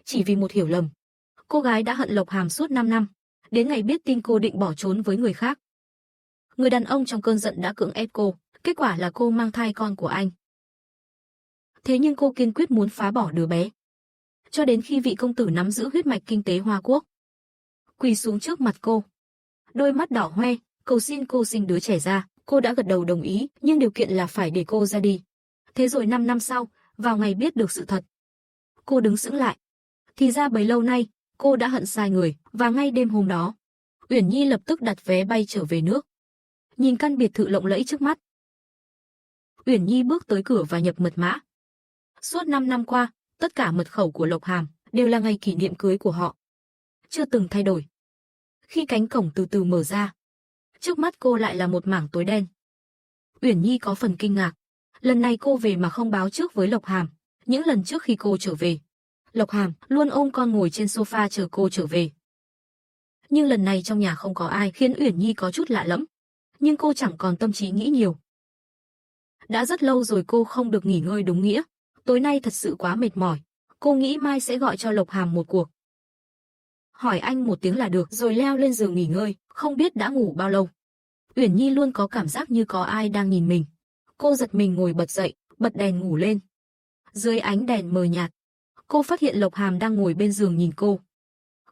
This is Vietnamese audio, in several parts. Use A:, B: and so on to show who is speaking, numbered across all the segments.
A: chỉ vì một hiểu lầm. Cô gái đã hận Lộc Hàm suốt 5 năm, đến ngày biết tin cô định bỏ trốn với người khác. Người đàn ông trong cơn giận đã cưỡng ép cô, kết quả là cô mang thai con của anh. Thế nhưng cô kiên quyết muốn phá bỏ đứa bé. Cho đến khi vị công tử nắm giữ huyết mạch kinh tế Hoa Quốc quỳ xuống trước mặt cô, đôi mắt đỏ hoe, cầu xin cô sinh đứa trẻ ra. Cô đã gật đầu đồng ý, nhưng điều kiện là phải để cô ra đi. Thế rồi 5 năm sau, vào ngày biết được sự thật, cô đứng sững lại. Thì ra bấy lâu nay, cô đã hận sai người, và ngay đêm hôm đó, Uyển Nhi lập tức đặt vé bay trở về nước. Nhìn căn biệt thự lộng lẫy trước mắt, Uyển Nhi bước tới cửa và nhập mật mã. Suốt 5 năm qua, tất cả mật khẩu của Lộc Hàm đều là ngày kỷ niệm cưới của họ, chưa từng thay đổi. Khi cánh cổng từ từ mở ra, trước mắt cô lại là một mảng tối đen. Uyển Nhi có phần kinh ngạc. Lần này cô về mà không báo trước với Lộc Hàm. Những lần trước khi cô trở về, Lộc Hàm luôn ôm con ngồi trên sofa chờ cô trở về. Nhưng lần này trong nhà không có ai, khiến Uyển Nhi có chút lạ lẫm. Nhưng cô chẳng còn tâm trí nghĩ nhiều. Đã rất lâu rồi cô không được nghỉ ngơi đúng nghĩa. Tối nay thật sự quá mệt mỏi. Cô nghĩ mai sẽ gọi cho Lộc Hàm một cuộc. Hỏi anh một tiếng là được, rồi leo lên giường nghỉ ngơi, không biết đã ngủ bao lâu. Uyển Nhi luôn có cảm giác như có ai đang nhìn mình. Cô giật mình ngồi bật dậy, bật đèn ngủ lên. Dưới ánh đèn mờ nhạt, cô phát hiện Lộc Hàm đang ngồi bên giường nhìn cô.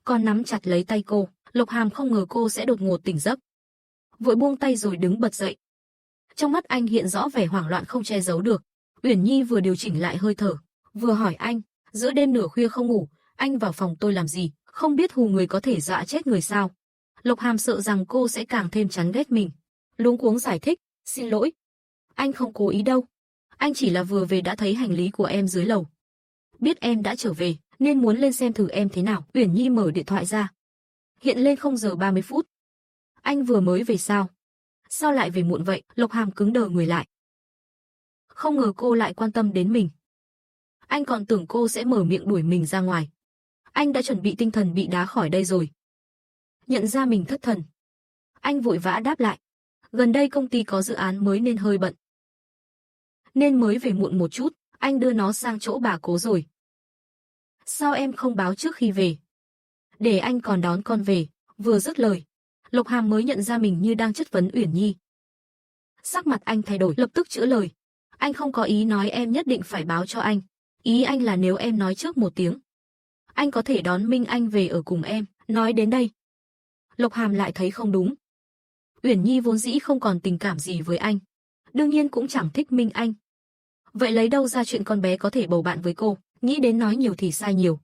A: Còn nắm chặt lấy tay cô. Lộc Hàm không ngờ cô sẽ đột ngột tỉnh giấc, vội buông tay rồi đứng bật dậy. Trong mắt anh hiện rõ vẻ hoảng loạn không che giấu được. Uyển Nhi vừa điều chỉnh lại hơi thở, vừa hỏi anh, giữa đêm nửa khuya không ngủ, anh vào phòng tôi làm gì, không biết hù người có thể dọa chết người sao? Lộc Hàm sợ rằng cô sẽ càng thêm chán ghét mình, luống cuống giải thích, xin lỗi, anh không cố ý đâu, anh chỉ là vừa về đã thấy hành lý của em dưới lầu, biết em đã trở về nên muốn lên xem thử em thế nào. Uyển Nhi mở điện thoại ra, hiện lên 0 giờ 30 phút. Anh vừa mới về sao? Sao lại về muộn vậy? Lộc Hàm cứng đờ người lại. Không ngờ cô lại quan tâm đến mình. Anh còn tưởng cô sẽ mở miệng đuổi mình ra ngoài. Anh đã chuẩn bị tinh thần bị đá khỏi đây rồi. Nhận ra mình thất thần, anh vội vã đáp lại. Gần đây công ty có dự án mới nên hơi bận, nên mới về muộn một chút. Anh đưa nó sang chỗ bà cố rồi. Sao em không báo trước khi về? Để anh còn đón con về. Vừa dứt lời, Lộc Hàm mới nhận ra mình như đang chất vấn Uyển Nhi. Sắc mặt anh thay đổi, lập tức chữa lời. Anh không có ý nói em nhất định phải báo cho anh. Ý anh là nếu em nói trước một tiếng, anh có thể đón Minh Anh về ở cùng em. Nói đến đây, Lộc Hàm lại thấy không đúng. Uyển Nhi vốn dĩ không còn tình cảm gì với anh, đương nhiên cũng chẳng thích Minh Anh. Vậy lấy đâu ra chuyện con bé có thể bầu bạn với cô? Nghĩ đến nói nhiều thì sai nhiều.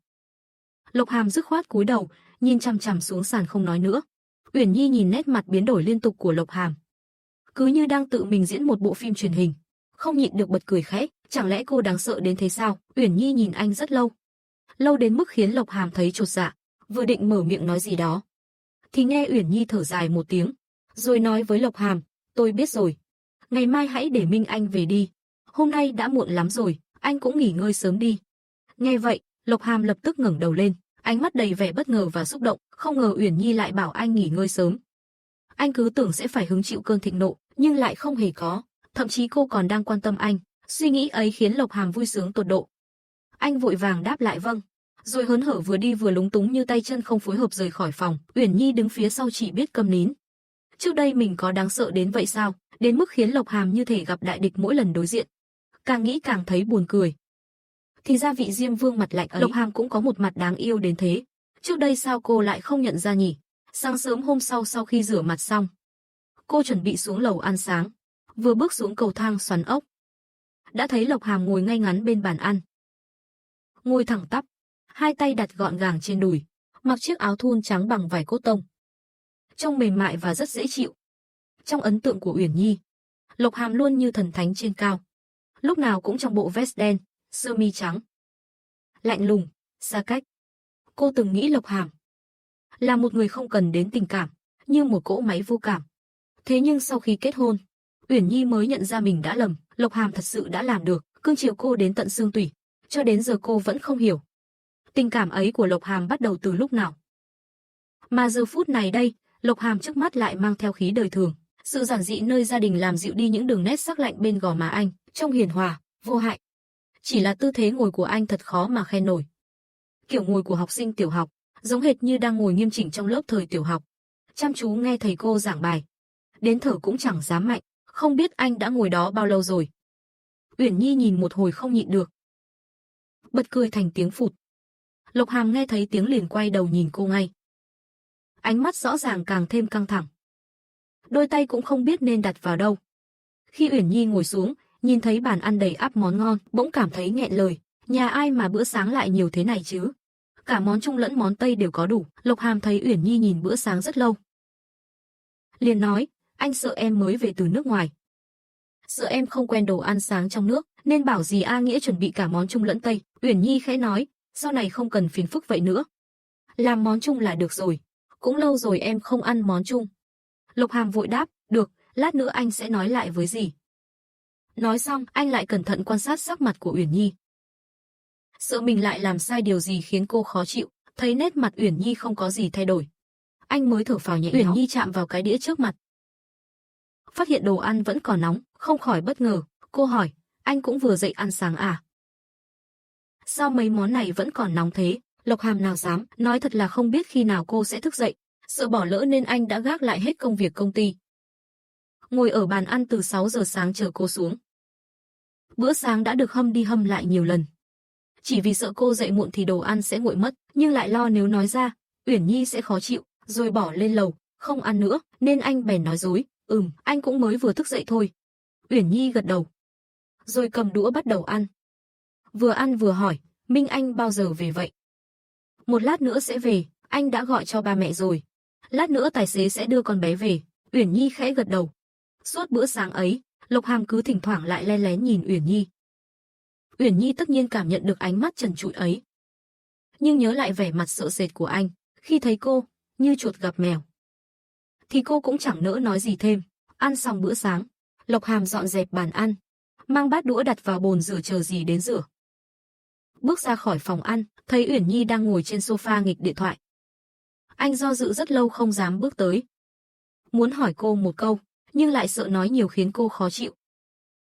A: Lộc Hàm dứt khoát cúi đầu, nhìn chằm chằm xuống sàn không nói nữa. Uyển Nhi nhìn nét mặt biến đổi liên tục của Lộc Hàm, cứ như đang tự mình diễn một bộ phim truyền hình, không nhịn được bật cười khẽ. Chẳng lẽ cô đáng sợ đến thế sao? Uyển Nhi nhìn anh rất lâu, lâu đến mức khiến Lộc Hàm thấy chột dạ, vừa định mở miệng nói gì đó, thì nghe Uyển Nhi thở dài một tiếng, rồi nói với Lộc Hàm, tôi biết rồi, ngày mai hãy để Minh Anh về đi, hôm nay đã muộn lắm rồi, anh cũng nghỉ ngơi sớm đi. Nghe vậy, Lộc Hàm lập tức ngẩng đầu lên, ánh mắt đầy vẻ bất ngờ và xúc động, không ngờ Uyển Nhi lại bảo anh nghỉ ngơi sớm. Anh cứ tưởng sẽ phải hứng chịu cơn thịnh nộ, nhưng lại không hề có, thậm chí cô còn đang quan tâm anh. Suy nghĩ ấy khiến Lộc Hàm vui sướng tột độ. Anh vội vàng đáp lại vâng, rồi hớn hở vừa đi vừa lúng túng như tay chân không phối hợp rời khỏi phòng. Uyển Nhi đứng phía sau chỉ biết câm nín. Trước đây mình có đáng sợ đến vậy sao? Đến mức khiến Lộc Hàm như thể gặp đại địch mỗi lần đối diện. Càng nghĩ càng thấy buồn cười. Thì ra vị Diêm Vương mặt lạnh ấy, Lộc Hàm cũng có một mặt đáng yêu đến thế. Trước đây sao cô lại không nhận ra nhỉ? Sáng sớm hôm sau khi rửa mặt xong, cô chuẩn bị xuống lầu ăn sáng. Vừa bước xuống cầu thang xoắn ốc, đã thấy Lộc Hàm ngồi ngay ngắn bên bàn ăn. Ngồi thẳng tắp, hai tay đặt gọn gàng trên đùi, mặc chiếc áo thun trắng bằng vải cốt tông, trông mềm mại và rất dễ chịu. Trong ấn tượng của Uyển Nhi, Lộc Hàm luôn như thần thánh trên cao, lúc nào cũng trong bộ vest đen, sơ mi trắng, lạnh lùng, xa cách. Cô từng nghĩ Lộc Hàm là một người không cần đến tình cảm, như một cỗ máy vô cảm. Thế nhưng sau khi kết hôn, Uyển Nhi mới nhận ra mình đã lầm. Lộc Hàm thật sự đã làm được, cưng chiều cô đến tận xương tủy. Cho đến giờ cô vẫn không hiểu tình cảm ấy của Lộc Hàm bắt đầu từ lúc nào. Mà giờ phút này đây, Lộc Hàm trước mắt lại mang theo khí đời thường, sự giản dị nơi gia đình làm dịu đi những đường nét sắc lạnh bên gò má anh, trông hiền hòa, vô hại. Chỉ là tư thế ngồi của anh thật khó mà khen nổi. kiểu ngồi của học sinh tiểu học, giống hệt như đang ngồi nghiêm chỉnh trong lớp thời tiểu học, chăm chú nghe thầy cô giảng bài. Đến thở cũng chẳng dám mạnh, không biết anh đã ngồi đó bao lâu rồi. Uyển Nhi nhìn một hồi không nhịn được, bật cười thành tiếng phụt. Lộc Hàm nghe thấy tiếng liền quay đầu nhìn cô ngay. Ánh mắt rõ ràng càng thêm căng thẳng. Đôi tay cũng không biết nên đặt vào đâu. Khi Uyển Nhi ngồi xuống, nhìn thấy bàn ăn đầy ắp món ngon, bỗng cảm thấy nghẹn lời. Nhà ai mà bữa sáng lại nhiều thế này chứ? Cả món Trung lẫn món Tây đều có đủ. Lộc Hàm thấy Uyển Nhi nhìn bữa sáng rất lâu, liền nói, anh sợ em mới về từ nước ngoài, sợ em không quen đồ ăn sáng trong nước, nên bảo dì A Nghĩa chuẩn bị cả món Trung lẫn Tây. Uyển Nhi khẽ nói, sau này không cần phiền phức vậy nữa, làm món Trung là được rồi. Cũng lâu rồi em không ăn món Trung. Lộc Hàm vội đáp, được, lát nữa anh sẽ nói lại với dì. Nói xong, anh lại cẩn thận quan sát sắc mặt của Uyển Nhi, sợ mình lại làm sai điều gì khiến cô khó chịu. Thấy nét mặt Uyển Nhi không có gì thay đổi, anh mới thở phào nhẹ nhõm. Uyển Nhi chạm vào cái đĩa trước mặt, phát hiện đồ ăn vẫn còn nóng, không khỏi bất ngờ. Cô hỏi, anh cũng vừa dậy ăn sáng à? Sao mấy món này vẫn còn nóng thế? Lộc Hàm nào dám, nói thật là không biết khi nào cô sẽ thức dậy, sợ bỏ lỡ nên anh đã gác lại hết công việc công ty, ngồi ở bàn ăn từ 6 giờ sáng chờ cô xuống. Bữa sáng đã được hâm đi hâm lại nhiều lần, chỉ vì sợ cô dậy muộn thì đồ ăn sẽ nguội mất, nhưng lại lo nếu nói ra, Uyển Nhi sẽ khó chịu, rồi bỏ lên lầu, không ăn nữa, nên anh bèn nói dối, anh cũng mới vừa thức dậy thôi. Uyển Nhi gật đầu, rồi cầm đũa bắt đầu ăn. Vừa ăn vừa hỏi, Minh Anh bao giờ về vậy? Một lát nữa sẽ về, anh đã gọi cho ba mẹ rồi. Lát nữa tài xế sẽ đưa con bé về. Uyển Nhi khẽ gật đầu. Suốt bữa sáng ấy, Lộc Hàm cứ thỉnh thoảng lại len lén nhìn Uyển Nhi. Uyển Nhi tất nhiên cảm nhận được ánh mắt trần trụi ấy, nhưng nhớ lại vẻ mặt sợ sệt của anh khi thấy cô như chuột gặp mèo, thì cô cũng chẳng nỡ nói gì thêm. Ăn xong bữa sáng, Lộc Hàm dọn dẹp bàn ăn, mang bát đũa đặt vào bồn rửa chờ dì đến rửa. Bước ra khỏi phòng ăn, thấy Uyển Nhi đang ngồi trên sofa nghịch điện thoại. Anh do dự rất lâu không dám bước tới, muốn hỏi cô một câu, nhưng lại sợ nói nhiều khiến cô khó chịu.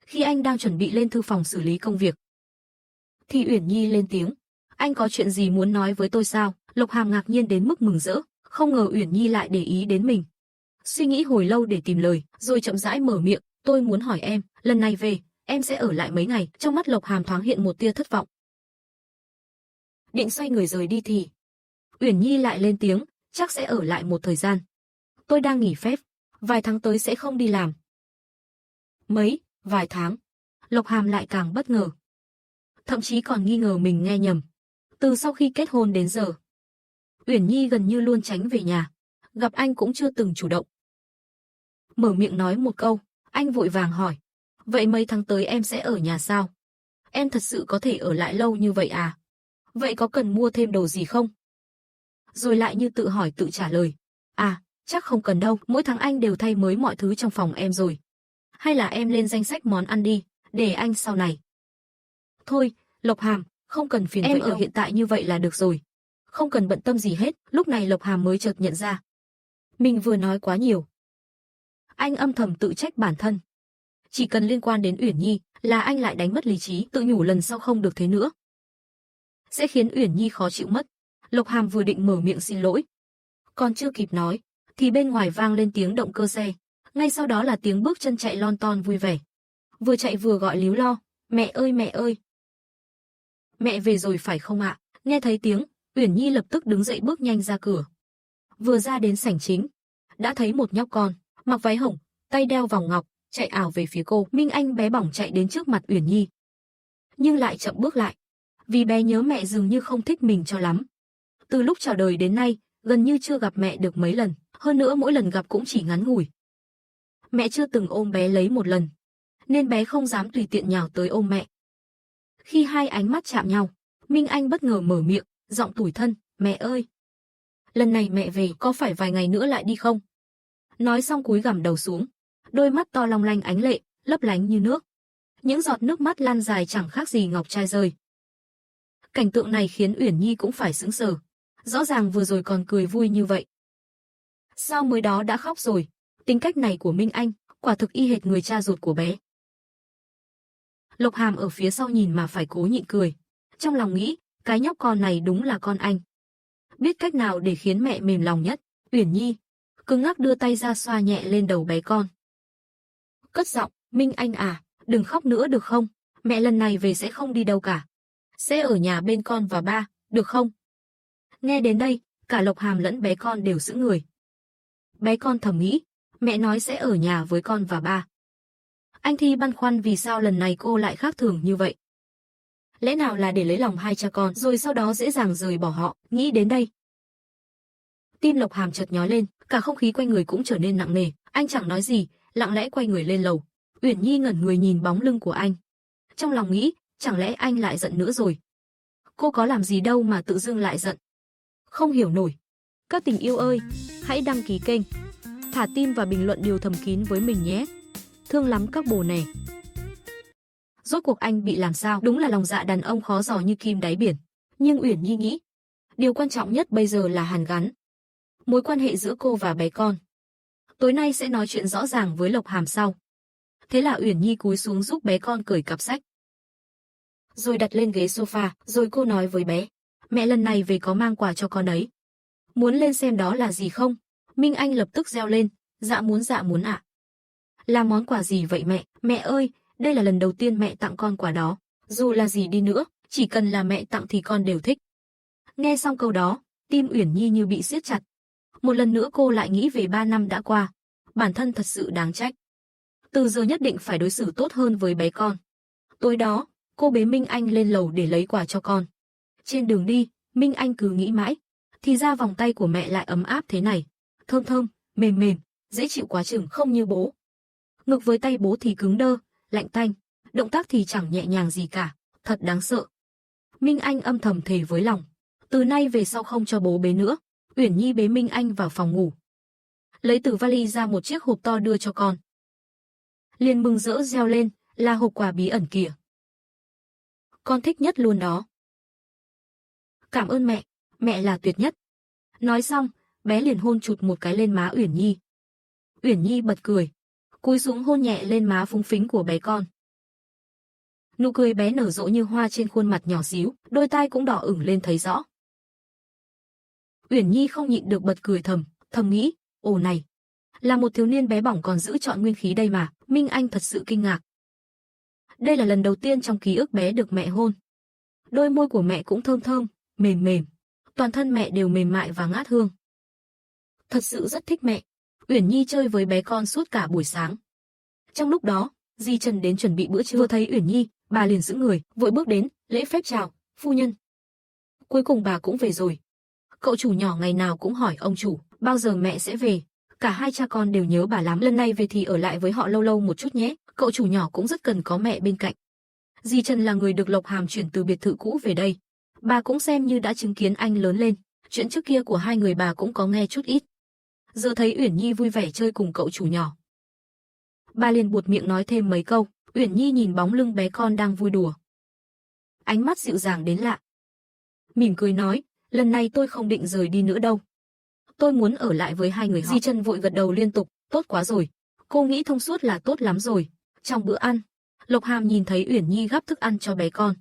A: Khi anh đang chuẩn bị lên thư phòng xử lý công việc, thì Uyển Nhi lên tiếng, anh có chuyện gì muốn nói với tôi sao? Lộc Hàm ngạc nhiên đến mức mừng rỡ, không ngờ Uyển Nhi lại để ý đến mình. Suy nghĩ hồi lâu để tìm lời, rồi chậm rãi mở miệng, tôi muốn hỏi em, lần này về, em sẽ ở lại mấy ngày? Trong mắt Lộc Hàm thoáng hiện một tia thất vọng. Định xoay người rời đi thì Uyển Nhi lại lên tiếng, chắc sẽ ở lại một thời gian. Tôi đang nghỉ phép, vài tháng tới sẽ không đi làm. Vài tháng? Lộc Hàm lại càng bất ngờ, thậm chí còn nghi ngờ mình nghe nhầm. Từ sau khi kết hôn đến giờ, Uyển Nhi gần như luôn tránh về nhà, gặp anh cũng chưa từng chủ động. Mở miệng nói một câu, anh vội vàng hỏi, vậy mấy tháng tới em sẽ ở nhà sao? Em thật sự có thể ở lại lâu như vậy à? Vậy có cần mua thêm đồ gì không? Rồi lại như tự hỏi tự trả lời, chắc không cần đâu, mỗi tháng anh đều thay mới mọi thứ trong phòng em rồi. Hay là em lên danh sách món ăn đi, để anh sau này. Thôi, Lộc Hàm, không cần phiền em vậy ở đâu. Hiện tại như vậy là được rồi, không cần bận tâm gì hết. Lúc này Lộc Hàm mới chợt nhận ra, mình vừa nói quá nhiều. Anh âm thầm tự trách bản thân. Chỉ cần liên quan đến Uyển Nhi là anh lại đánh mất lý trí, tự nhủ lần sau không được thế nữa, sẽ khiến Uyển Nhi khó chịu mất. Lộc Hàm vừa định mở miệng xin lỗi, còn chưa kịp nói, thì bên ngoài vang lên tiếng động cơ xe. Ngay sau đó là tiếng bước chân chạy lon ton vui vẻ, vừa chạy vừa gọi líu lo, mẹ ơi mẹ ơi. Mẹ về rồi phải không ạ? Nghe thấy tiếng, Uyển Nhi lập tức đứng dậy bước nhanh ra cửa. Vừa ra đến sảnh chính, đã thấy một nhóc con, mặc váy hồng, tay đeo vòng ngọc, chạy ảo về phía cô. Minh Anh bé bỏng chạy đến trước mặt Uyển Nhi, nhưng lại chậm bước lại, vì bé nhớ mẹ dường như không thích mình cho lắm. Từ lúc chào đời đến nay, gần như chưa gặp mẹ được mấy lần, hơn nữa mỗi lần gặp cũng chỉ ngắn ngủi. Mẹ chưa từng ôm bé lấy một lần, nên bé không dám tùy tiện nhào tới ôm mẹ. Khi hai ánh mắt chạm nhau, Minh Anh bất ngờ mở miệng, giọng tủi thân, mẹ ơi, lần này mẹ về có phải vài ngày nữa lại đi không? Nói xong cúi gằm đầu xuống, đôi mắt to long lanh ánh lệ, lấp lánh như nước. Những giọt nước mắt lan dài chẳng khác gì ngọc trai rơi. Cảnh tượng này khiến Uyển Nhi cũng phải sững sờ. Rõ ràng vừa rồi còn cười vui như vậy, sao mới đó đã khóc rồi? Tính cách này của Minh Anh, quả thực y hệt người cha ruột của bé. Lộc Hàm ở phía sau nhìn mà phải cố nhịn cười, trong lòng nghĩ, cái nhóc con này đúng là con anh. Biết cách nào để khiến mẹ mềm lòng nhất. Uyển Nhi cứng ngắc đưa tay ra xoa nhẹ lên đầu bé con. Cất giọng, Minh Anh à, đừng khóc nữa được không? Mẹ lần này về sẽ không đi đâu cả. Sẽ ở nhà bên con và ba, được không? Nghe đến đây, cả Lộc Hàm lẫn bé con đều sững người. Bé con thầm nghĩ, mẹ nói sẽ ở nhà với con và ba. Anh Thi băn khoăn vì sao lần này cô lại khác thường như vậy. Lẽ nào là để lấy lòng hai cha con rồi sau đó dễ dàng rời bỏ họ, nghĩ đến đây. Tim Lộc Hàm chợt nhói lên, cả không khí quanh người cũng trở nên nặng nề, anh chẳng nói gì, lặng lẽ quay người lên lầu. Uyển Nhi ngẩn người nhìn bóng lưng của anh. Trong lòng nghĩ, chẳng lẽ anh lại giận nữa rồi? Cô có làm gì đâu mà tự dưng lại giận. Không hiểu nổi. Các tình yêu ơi, hãy đăng ký kênh, thả tim và bình luận điều thầm kín với mình nhé. Thương lắm các bồ nè. Rốt cuộc anh bị làm sao? Đúng là lòng dạ đàn ông khó dò như kim đáy biển. Nhưng Uyển Nhi nghĩ, điều quan trọng nhất bây giờ là hàn gắn mối quan hệ giữa cô và bé con. Tối nay sẽ nói chuyện rõ ràng với Lộc Hàm sau. Thế là Uyển Nhi cúi xuống giúp bé con cởi cặp sách, rồi đặt lên ghế sofa, rồi cô nói với bé, mẹ lần này về có mang quà cho con đấy. Muốn lên xem đó là gì không? Minh Anh lập tức reo lên, dạ muốn ạ. Là món quà gì vậy mẹ? Mẹ ơi, đây là lần đầu tiên mẹ tặng con quà đó. Dù là gì đi nữa, chỉ cần là mẹ tặng thì con đều thích. Nghe xong câu đó, tim Uyển Nhi như bị siết chặt. Một lần nữa cô lại nghĩ về 3 năm đã qua. Bản thân thật sự đáng trách. Từ giờ nhất định phải đối xử tốt hơn với bé con. Tối đó, cô bế Minh Anh lên lầu để lấy quà cho con. Trên đường đi, Minh Anh cứ nghĩ mãi. Thì ra vòng tay của mẹ lại ấm áp thế này. Thơm thơm, mềm mềm, dễ chịu quá chừng không như bố. Ngược với tay bố thì cứng đơ, lạnh tanh. Động tác thì chẳng nhẹ nhàng gì cả. Thật đáng sợ. Minh Anh âm thầm thề với lòng. Từ nay về sau không cho bố bế nữa. Uyển Nhi bế Minh Anh vào phòng ngủ. Lấy từ vali ra một chiếc hộp to đưa cho con. Liền mừng rỡ reo lên, là hộp quà bí ẩn kìa. Con thích nhất luôn đó. Cảm ơn mẹ là tuyệt nhất. Nói xong, bé liền hôn chụt một cái lên má Uyển Nhi. Uyển Nhi bật cười, cúi xuống hôn nhẹ lên má phúng phính của bé con. Nụ cười bé nở rộ như hoa trên khuôn mặt nhỏ xíu, đôi tai cũng đỏ ửng lên thấy rõ. Uyển Nhi không nhịn được bật cười thầm nghĩ, ồ này, là một thiếu niên bé bỏng còn giữ trọn nguyên khí đây mà. Minh Anh thật sự kinh ngạc. Đây là lần đầu tiên trong ký ức bé được mẹ hôn. Đôi môi của mẹ cũng thơm thơm, mềm mềm, toàn thân mẹ đều mềm mại và ngát hương. Thật sự rất thích mẹ. Uyển Nhi chơi với bé con suốt cả buổi sáng. Trong lúc đó, Di Trần đến chuẩn bị bữa trưa, vừa thấy Uyển Nhi, bà liền giữ người, vội bước đến, lễ phép chào, phu nhân. Cuối cùng bà cũng về rồi. Cậu chủ nhỏ ngày nào cũng hỏi ông chủ, bao giờ mẹ sẽ về. Cả hai cha con đều nhớ bà lắm, lần này về thì ở lại với họ lâu lâu một chút nhé. Cậu chủ nhỏ cũng rất cần có mẹ bên cạnh. Di Trần là người được Lộc Hàm chuyển từ biệt thự cũ về đây. Bà cũng xem như đã chứng kiến anh lớn lên. Chuyện trước kia của hai người bà cũng có nghe chút ít. Giờ thấy Uyển Nhi vui vẻ chơi cùng cậu chủ nhỏ, bà liền buột miệng nói thêm mấy câu. Uyển Nhi nhìn bóng lưng bé con đang vui đùa, ánh mắt dịu dàng đến lạ. Mỉm cười nói, lần này tôi không định rời đi nữa đâu. Tôi muốn ở lại với hai người họ. Di Trần vội gật đầu liên tục, tốt quá rồi. Cô nghĩ thông suốt là tốt lắm rồi. Trong bữa ăn, Lộc Hàm nhìn thấy Uyển Nhi gắp thức ăn cho bé con.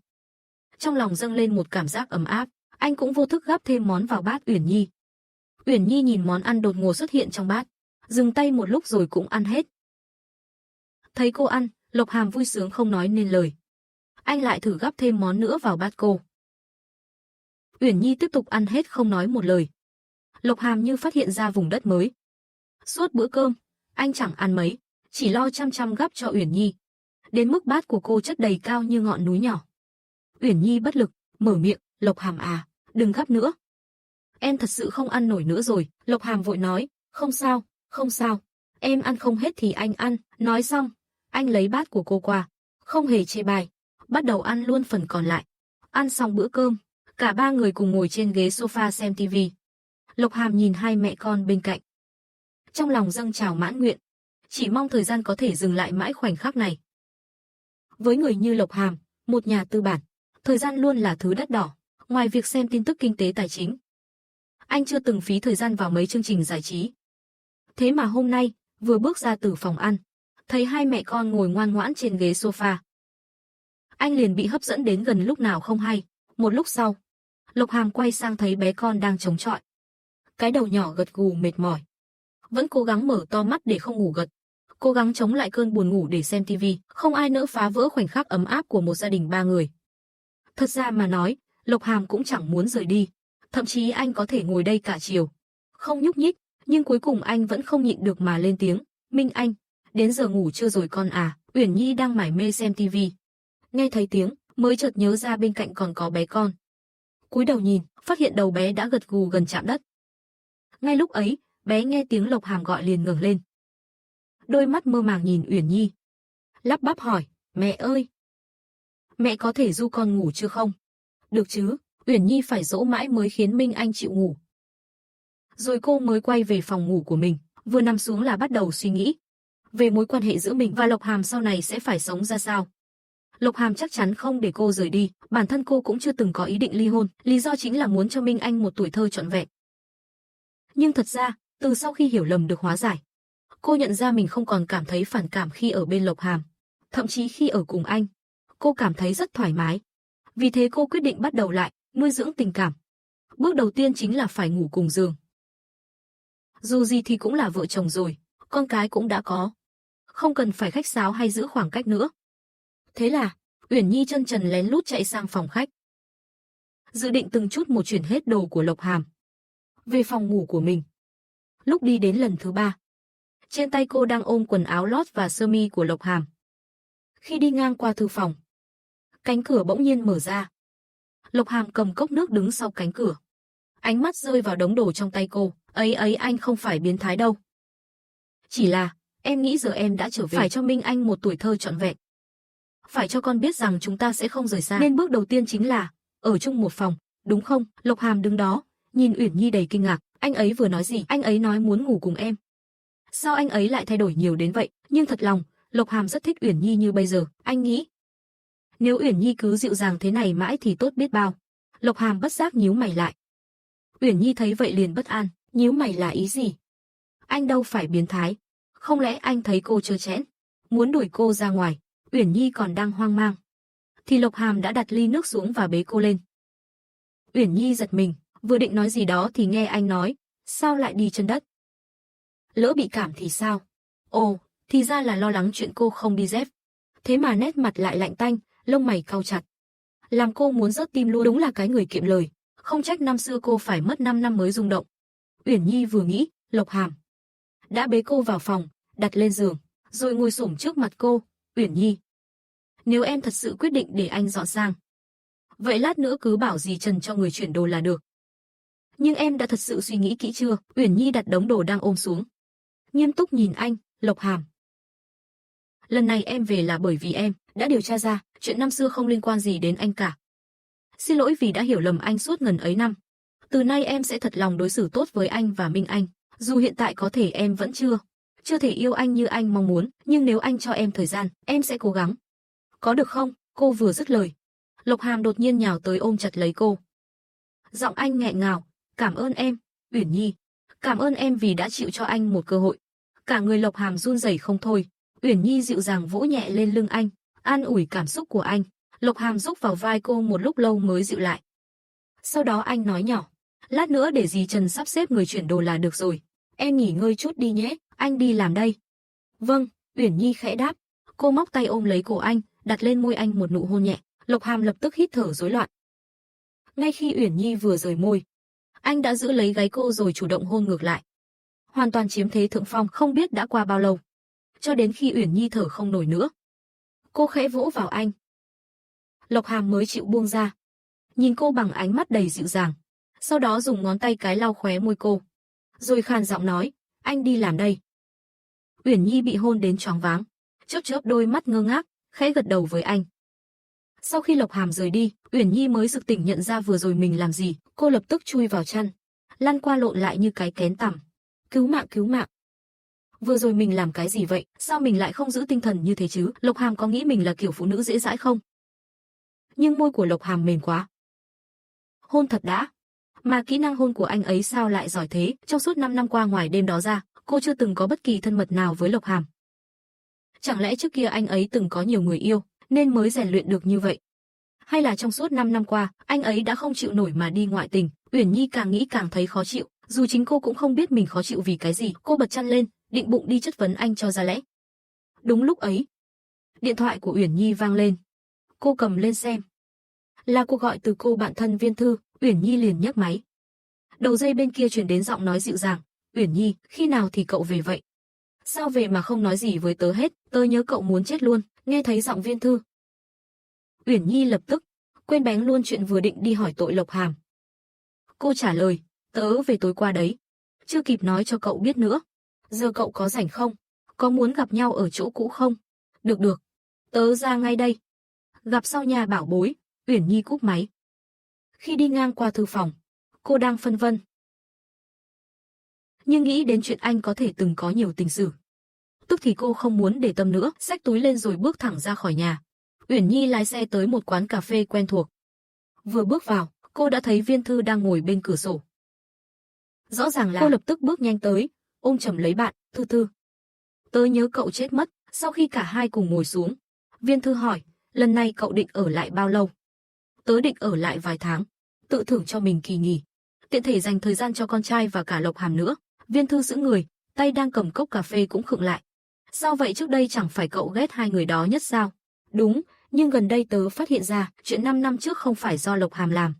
A: Trong lòng dâng lên một cảm giác ấm áp, anh cũng vô thức gắp thêm món vào bát Uyển Nhi. Uyển Nhi nhìn món ăn đột ngột xuất hiện trong bát, dừng tay một lúc rồi cũng ăn hết. Thấy cô ăn, Lộc Hàm vui sướng không nói nên lời. Anh lại thử gắp thêm món nữa vào bát cô. Uyển Nhi tiếp tục ăn hết không nói một lời. Lộc Hàm như phát hiện ra vùng đất mới. Suốt bữa cơm, anh chẳng ăn mấy, chỉ lo chăm chăm gắp cho Uyển Nhi. Đến mức bát của cô chất đầy cao như ngọn núi nhỏ. Uyển Nhi bất lực, mở miệng, Lộc Hàm à, đừng gắp nữa. Em thật sự không ăn nổi nữa rồi. Lộc Hàm vội nói, không sao, em ăn không hết thì anh ăn. Nói xong, anh lấy bát của cô qua, không hề chê bai, bắt đầu ăn luôn phần còn lại. Ăn xong bữa cơm, cả ba người cùng ngồi trên ghế sofa xem tivi. Lộc Hàm nhìn hai mẹ con bên cạnh, trong lòng dâng trào mãn nguyện, chỉ mong thời gian có thể dừng lại mãi khoảnh khắc này. Với người như Lộc Hàm, một nhà tư bản, thời gian luôn là thứ đắt đỏ. Ngoài việc xem tin tức kinh tế tài chính, anh chưa từng phí thời gian vào mấy chương trình giải trí. Thế mà hôm nay, vừa bước ra từ phòng ăn, thấy hai mẹ con ngồi ngoan ngoãn trên ghế sofa. Anh liền bị hấp dẫn đến gần lúc nào không hay. Một lúc sau, Lộc Hàm quay sang thấy bé con đang chống chọi. Cái đầu nhỏ gật gù mệt mỏi. Vẫn cố gắng mở to mắt để không ngủ gật. Cố gắng chống lại cơn buồn ngủ để xem tivi. Không ai nỡ phá vỡ khoảnh khắc ấm áp của một gia đình 3 người. Thật ra mà nói, Lộc Hàm cũng chẳng muốn rời đi. Thậm chí anh có thể ngồi đây cả chiều. Không nhúc nhích, nhưng cuối cùng anh vẫn không nhịn được mà lên tiếng. Minh Anh, đến giờ ngủ chưa rồi con à? Uyển Nhi đang mải mê xem tivi. Nghe thấy tiếng, mới chợt nhớ ra bên cạnh còn có bé con. Cúi đầu nhìn, phát hiện đầu bé đã gật gù gần chạm đất. Ngay lúc ấy, bé nghe tiếng Lộc Hàm gọi liền ngẩng lên. Đôi mắt mơ màng nhìn Uyển Nhi. Lắp bắp hỏi, mẹ ơi! Mẹ có thể du con ngủ chưa không? Được chứ, Uyển Nhi phải dỗ mãi mới khiến Minh Anh chịu ngủ. Rồi cô mới quay về phòng ngủ của mình, vừa nằm xuống là bắt đầu suy nghĩ. Về mối quan hệ giữa mình và Lộc Hàm sau này sẽ phải sống ra sao. Lộc Hàm chắc chắn không để cô rời đi, bản thân cô cũng chưa từng có ý định ly hôn, lý do chính là muốn cho Minh Anh một tuổi thơ trọn vẹn. Nhưng thật ra, từ sau khi hiểu lầm được hóa giải, cô nhận ra mình không còn cảm thấy phản cảm khi ở bên Lộc Hàm. Thậm chí khi ở cùng anh, cô cảm thấy rất thoải mái. Vì thế cô quyết định bắt đầu lại, nuôi dưỡng tình cảm. Bước đầu tiên chính là phải ngủ cùng giường. Dù gì thì cũng là vợ chồng rồi, con cái cũng đã có. Không cần phải khách sáo hay giữ khoảng cách nữa. Thế là, Uyển Nhi chân trần lén lút chạy sang phòng khách. Dự định từng chút một chuyển hết đồ của Lộc Hàm về phòng ngủ của mình. Lúc đi đến lần thứ 3, trên tay cô đang ôm quần áo lót và sơ mi của Lộc Hàm. Khi đi ngang qua thư phòng, cánh cửa bỗng nhiên mở ra. Lộc Hàm cầm cốc nước đứng sau cánh cửa. Ánh mắt rơi vào đống đồ trong tay cô. Ấy anh không phải biến thái đâu. Chỉ là, em nghĩ giờ em đã trở về. Phải cho Minh Anh một tuổi thơ trọn vẹn. Phải cho con biết rằng chúng ta sẽ không rời xa. Nên bước đầu tiên chính là, ở chung một phòng, đúng không? Lộc Hàm đứng đó, nhìn Uyển Nhi đầy kinh ngạc. Anh ấy vừa nói gì? Anh ấy nói muốn ngủ cùng em. Sao anh ấy lại thay đổi nhiều đến vậy? Nhưng thật lòng, Lộc Hàm rất thích Uyển Nhi như bây giờ. Anh nghĩ, nếu Uyển Nhi cứ dịu dàng thế này mãi thì tốt biết bao. Lộc Hàm bất giác nhíu mày lại. Uyển Nhi thấy vậy liền bất an. Nhíu mày là ý gì? Anh đâu phải biến thái. Không lẽ anh thấy cô trơ trẽn, muốn đuổi cô ra ngoài? Uyển Nhi còn đang hoang mang, thì Lộc Hàm đã đặt ly nước xuống và bế cô lên. Uyển Nhi giật mình, vừa định nói gì đó thì nghe anh nói, sao lại đi chân đất? Lỡ bị cảm thì sao? Ồ, thì ra là lo lắng chuyện cô không đi dép. Thế mà nét mặt lại lạnh tanh, lông mày cau chặt. Làm cô muốn rớt tim luôn. Đúng là cái người kiệm lời, không trách năm xưa cô phải mất 5 năm mới rung động. Uyển Nhi vừa nghĩ, Lộc Hàm đã bế cô vào phòng, đặt lên giường, rồi ngồi xổm trước mặt cô. Uyển Nhi, nếu em thật sự quyết định để anh dọn sang, vậy lát nữa cứ bảo dì Trần cho người chuyển đồ là được. Nhưng em đã thật sự suy nghĩ kỹ chưa? Uyển Nhi đặt đống đồ đang ôm xuống, nghiêm túc nhìn anh. Lộc Hàm, lần này em về là bởi vì em đã điều tra ra chuyện năm xưa không liên quan gì đến anh cả. Xin lỗi vì đã hiểu lầm anh suốt ngần ấy năm. Từ nay em sẽ thật lòng đối xử tốt với anh và Minh Anh. Dù hiện tại có thể em vẫn chưa thể yêu anh như anh mong muốn, nhưng nếu anh cho em thời gian, em sẽ cố gắng. Có được không? Cô vừa dứt lời, Lộc Hàm đột nhiên nhào tới ôm chặt lấy cô. Giọng anh nghẹn ngào, cảm ơn em, Uyển Nhi. Cảm ơn em vì đã chịu cho anh một cơ hội. Cả người Lộc Hàm run rẩy không thôi. Uyển Nhi dịu dàng vỗ nhẹ lên lưng anh, an ủi cảm xúc của anh. Lộc Hàm rúc vào vai cô một lúc lâu mới dịu lại. Sau đó anh nói nhỏ, lát nữa để dì Trần sắp xếp người chuyển đồ là được rồi. Em nghỉ ngơi chút đi nhé, anh đi làm đây. Vâng, Uyển Nhi khẽ đáp. Cô móc tay ôm lấy cổ anh, đặt lên môi anh một nụ hôn nhẹ. Lộc Hàm lập tức hít thở rối loạn. Ngay khi Uyển Nhi vừa rời môi, anh đã giữ lấy gáy cô rồi chủ động hôn ngược lại. Hoàn toàn chiếm thế thượng phong. Không biết đã qua bao lâu, cho đến khi Uyển Nhi thở không nổi nữa, cô khẽ vỗ vào anh. Lộc Hàm mới chịu buông ra, nhìn cô bằng ánh mắt đầy dịu dàng, sau đó dùng ngón tay cái lau khóe môi cô, rồi khàn giọng nói, anh đi làm đây. Uyển Nhi bị hôn đến choáng váng, chớp chớp đôi mắt ngơ ngác, khẽ gật đầu với anh. Sau khi Lộc Hàm rời đi, Uyển Nhi mới sực tỉnh nhận ra vừa rồi mình làm gì. Cô lập tức chui vào chăn, lăn qua lộn lại như cái kén tằm. Cứu mạng, cứu mạng. Vừa rồi mình làm cái gì vậy? Sao mình lại không giữ tinh thần như thế chứ? Lộc Hàm có nghĩ mình là kiểu phụ nữ dễ dãi không? Nhưng môi của Lộc Hàm mềm quá. Hôn thật đã. Mà kỹ năng hôn của anh ấy sao lại giỏi thế? Trong suốt 5 năm qua ngoài đêm đó ra, cô chưa từng có bất kỳ thân mật nào với Lộc Hàm. Chẳng lẽ trước kia anh ấy từng có nhiều người yêu, nên mới rèn luyện được như vậy? Hay là trong suốt 5 năm qua, anh ấy đã không chịu nổi mà đi ngoại tình? Uyển Nhi càng nghĩ càng thấy khó chịu, dù chính cô cũng không biết mình khó chịu vì cái gì. Cô bật chăn lên, định bụng đi chất vấn anh cho ra lẽ. Đúng lúc ấy, điện thoại của Uyển Nhi vang lên. Cô cầm lên xem. Là cuộc gọi từ cô bạn thân Viên Thư. Uyển Nhi liền nhấc máy. Đầu dây bên kia truyền đến giọng nói dịu dàng. Uyển Nhi, khi nào thì cậu về vậy? Sao về mà không nói gì với tớ hết, tớ nhớ cậu muốn chết luôn. Nghe thấy giọng Viên Thư, Uyển Nhi lập tức quên bén luôn chuyện vừa định đi hỏi tội Lộc Hàm. Cô trả lời, tớ về tối qua đấy. Chưa kịp nói cho cậu biết nữa. Giờ cậu có rảnh không? Có muốn gặp nhau ở chỗ cũ không? Được được, tớ ra ngay đây. Gặp sau nhà bảo bối. Uyển Nhi cúp máy. Khi đi ngang qua thư phòng, cô đang phân vân. Nhưng nghĩ đến chuyện anh có thể từng có nhiều tình sử, tức thì cô không muốn để tâm nữa, xách túi lên rồi bước thẳng ra khỏi nhà. Uyển Nhi lái xe tới một quán cà phê quen thuộc. Vừa bước vào, cô đã thấy Viên Thư đang ngồi bên cửa sổ. Rõ ràng là cô lập tức bước nhanh tới, ôm chầm lấy bạn. Thư Thư, tớ nhớ cậu chết mất. Sau khi cả hai cùng ngồi xuống, Viên Thư hỏi, lần này cậu định ở lại bao lâu? Tớ định ở lại vài tháng, tự thưởng cho mình kỳ nghỉ, tiện thể dành thời gian cho con trai và cả Lộc Hàm nữa. Viên Thư sững người, tay đang cầm cốc cà phê cũng khựng lại. Sao vậy, trước đây chẳng phải cậu ghét hai người đó nhất sao? Đúng, nhưng gần đây tớ phát hiện ra, chuyện 5 năm trước không phải do Lộc Hàm làm.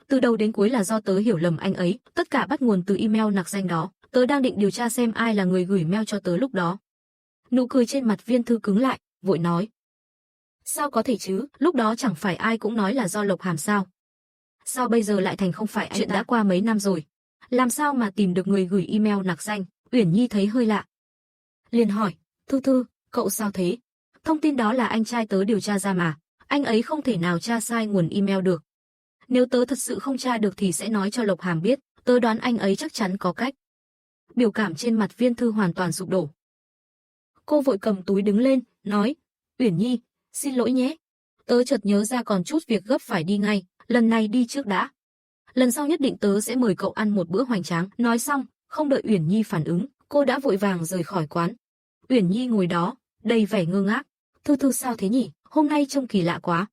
A: Từ đầu đến cuối là do tớ hiểu lầm anh ấy, tất cả bắt nguồn từ email nặc danh đó. Tớ đang định điều tra xem ai là người gửi mail cho tớ lúc đó. Nụ cười trên mặt Viên Thư cứng lại, vội nói. Sao có thể chứ, lúc đó chẳng phải ai cũng nói là do Lộc Hàm sao? Sao bây giờ lại thành không phải anh? Chuyện đã qua mấy năm rồi, làm sao mà tìm được người gửi email nặc danh? Uyển Nhi thấy hơi lạ, liền hỏi, Thư Thư, cậu sao thế? Thông tin đó là anh trai tớ điều tra ra mà, anh ấy không thể nào tra sai nguồn email được. Nếu tớ thật sự không tra được thì sẽ nói cho Lộc Hàm biết, tớ đoán anh ấy chắc chắn có cách. Biểu cảm trên mặt Viên Thư hoàn toàn sụp đổ. Cô vội cầm túi đứng lên, nói, Uyển Nhi, xin lỗi nhé. Tớ chợt nhớ ra còn chút việc gấp phải đi ngay, lần này đi trước đã. Lần sau nhất định tớ sẽ mời cậu ăn một bữa hoành tráng. Nói xong, không đợi Uyển Nhi phản ứng, cô đã vội vàng rời khỏi quán. Uyển Nhi ngồi đó, đầy vẻ ngơ ngác. Thư Thư sao thế nhỉ, hôm nay trông kỳ lạ quá.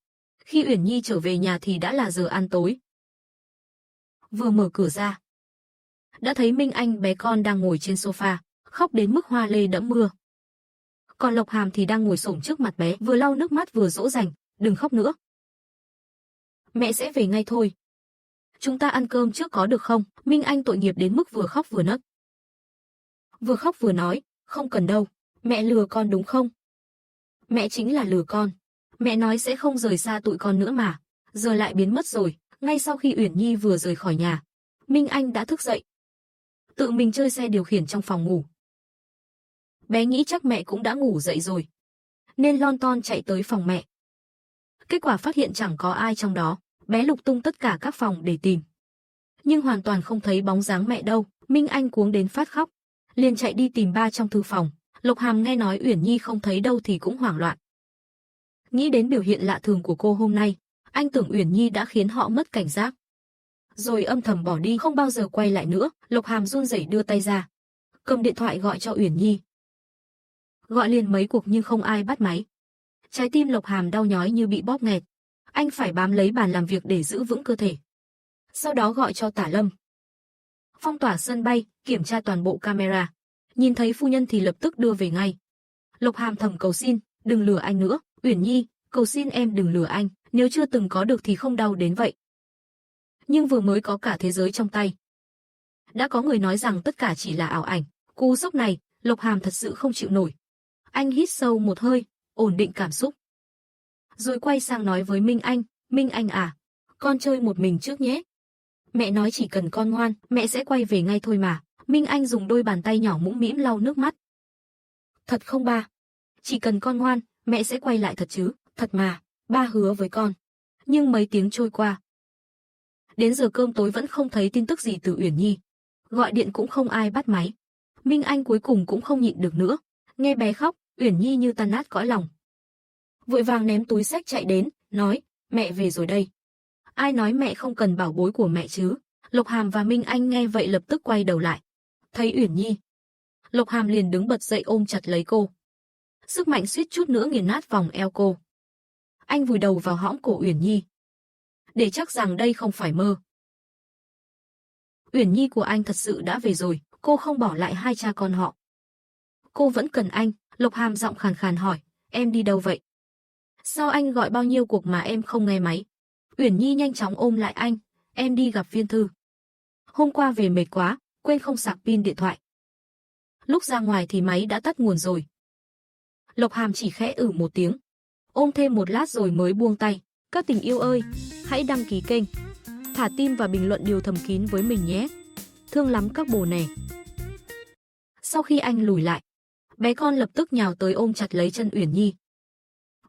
A: Khi Uyển Nhi trở về nhà thì đã là giờ ăn tối. Vừa mở cửa ra, đã thấy Minh Anh bé con đang ngồi trên sofa, khóc đến mức hoa lê đẫm mưa. Còn Lộc Hàm thì đang ngồi xổm trước mặt bé, vừa lau nước mắt vừa dỗ dành, đừng khóc nữa. Mẹ sẽ về ngay thôi. Chúng ta ăn cơm trước có được không? Minh Anh tội nghiệp đến mức vừa khóc vừa nấc. Vừa khóc vừa nói, không cần đâu, mẹ lừa con đúng không? Mẹ chính là lừa con. Mẹ nói sẽ không rời xa tụi con nữa mà, giờ lại biến mất rồi. Ngay sau khi Uyển Nhi vừa rời khỏi nhà, Minh Anh đã thức dậy, tự mình chơi xe điều khiển trong phòng ngủ. Bé nghĩ chắc mẹ cũng đã ngủ dậy rồi, nên lon ton chạy tới phòng mẹ. Kết quả phát hiện chẳng có ai trong đó, bé lục tung tất cả các phòng để tìm, nhưng hoàn toàn không thấy bóng dáng mẹ đâu. Minh Anh cuống đến phát khóc, liền chạy đi tìm ba trong thư phòng. Lộc Hàm nghe nói Uyển Nhi không thấy đâu thì cũng hoảng loạn. Nghĩ đến biểu hiện lạ thường của cô hôm nay, anh tưởng Uyển Nhi đã khiến họ mất cảnh giác, rồi âm thầm bỏ đi không bao giờ quay lại nữa. Lộc Hàm run rẩy đưa tay ra, cầm điện thoại gọi cho Uyển Nhi. Gọi liền mấy cuộc nhưng không ai bắt máy. Trái tim Lộc Hàm đau nhói như bị bóp nghẹt. Anh phải bám lấy bàn làm việc để giữ vững cơ thể. Sau đó gọi cho Tả Lâm. Phong tỏa sân bay, kiểm tra toàn bộ camera. Nhìn thấy phu nhân thì lập tức đưa về ngay. Lộc Hàm thầm cầu xin, đừng lừa anh nữa. Uyển Nhi, cầu xin em đừng lừa anh. Nếu chưa từng có được thì không đau đến vậy. Nhưng vừa mới có cả thế giới trong tay, đã có người nói rằng tất cả chỉ là ảo ảnh. Cú sốc này, Lộc Hàm thật sự không chịu nổi. Anh hít sâu một hơi, ổn định cảm xúc, rồi quay sang nói với Minh Anh, Minh Anh à, con chơi một mình trước nhé. Mẹ nói chỉ cần con ngoan, mẹ sẽ quay về ngay thôi mà. Minh Anh dùng đôi bàn tay nhỏ mũm mĩm lau nước mắt. Thật không ba? Chỉ cần con ngoan, mẹ sẽ quay lại thật chứ? Thật mà, ba hứa với con. Nhưng mấy tiếng trôi qua, đến giờ cơm tối vẫn không thấy tin tức gì từ Uyển Nhi. Gọi điện cũng không ai bắt máy. Minh Anh cuối cùng cũng không nhịn được nữa. Nghe bé khóc, Uyển Nhi như tan nát cõi lòng. Vội vàng ném túi xách chạy đến, nói, mẹ về rồi đây. Ai nói mẹ không cần bảo bối của mẹ chứ? Lộc Hàm và Minh Anh nghe vậy lập tức quay đầu lại. Thấy Uyển Nhi, Lộc Hàm liền đứng bật dậy ôm chặt lấy cô. Sức mạnh suýt chút nữa nghiền nát vòng eo cô. Anh vùi đầu vào hõm cổ Uyển Nhi, để chắc rằng đây không phải mơ. Uyển Nhi của anh thật sự đã về rồi, cô không bỏ lại hai cha con họ. Cô vẫn cần anh, Lộc Hàm giọng khàn khàn hỏi, em đi đâu vậy? Sao anh gọi bao nhiêu cuộc mà em không nghe máy? Uyển Nhi nhanh chóng ôm lại anh, em đi gặp Viên Thư. Hôm qua về mệt quá, quên không sạc pin điện thoại. Lúc ra ngoài thì máy đã tắt nguồn rồi. Lộc Hàm chỉ khẽ một tiếng, ôm thêm một lát rồi mới buông tay. Các tình yêu ơi, hãy đăng ký kênh, thả tim và bình luận điều thầm kín với mình nhé. Thương lắm các bồ nè. Sau khi anh lùi lại, bé con lập tức nhào tới ôm chặt lấy chân Uyển Nhi.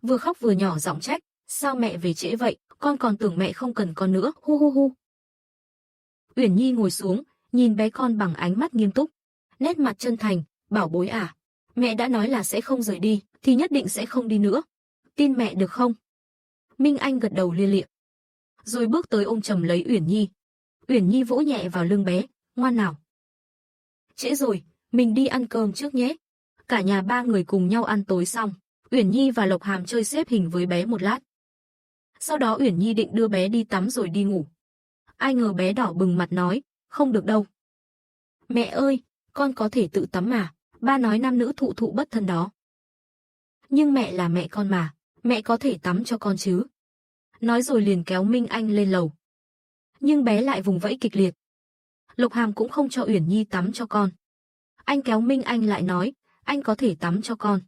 A: Vừa khóc vừa nhỏ giọng trách, sao mẹ về trễ vậy, con còn tưởng mẹ không cần con nữa, hu hu hu. Uyển Nhi ngồi xuống, nhìn bé con bằng ánh mắt nghiêm túc, nét mặt chân thành, bảo bối à, mẹ đã nói là sẽ không rời đi, thì nhất định sẽ không đi nữa. Tin mẹ được không? Minh Anh gật đầu lia lịa, rồi bước tới ôm chầm lấy Uyển Nhi. Uyển Nhi vỗ nhẹ vào lưng bé, ngoan nào. Trễ rồi, mình đi ăn cơm trước nhé. Cả nhà ba người cùng nhau ăn tối xong, Uyển Nhi và Lộc Hàm chơi xếp hình với bé một lát. Sau đó Uyển Nhi định đưa bé đi tắm rồi đi ngủ. Ai ngờ bé đỏ bừng mặt nói, không được đâu. Mẹ ơi, con có thể tự tắm mà, ba nói nam nữ thụ thụ bất thân đó. Nhưng mẹ là mẹ con mà, mẹ có thể tắm cho con chứ. Nói rồi liền kéo Minh Anh lên lầu. Nhưng bé lại vùng vẫy kịch liệt. Lộc Hàm cũng không cho Uyển Nhi tắm cho con. Anh kéo Minh Anh lại nói, anh có thể tắm cho con.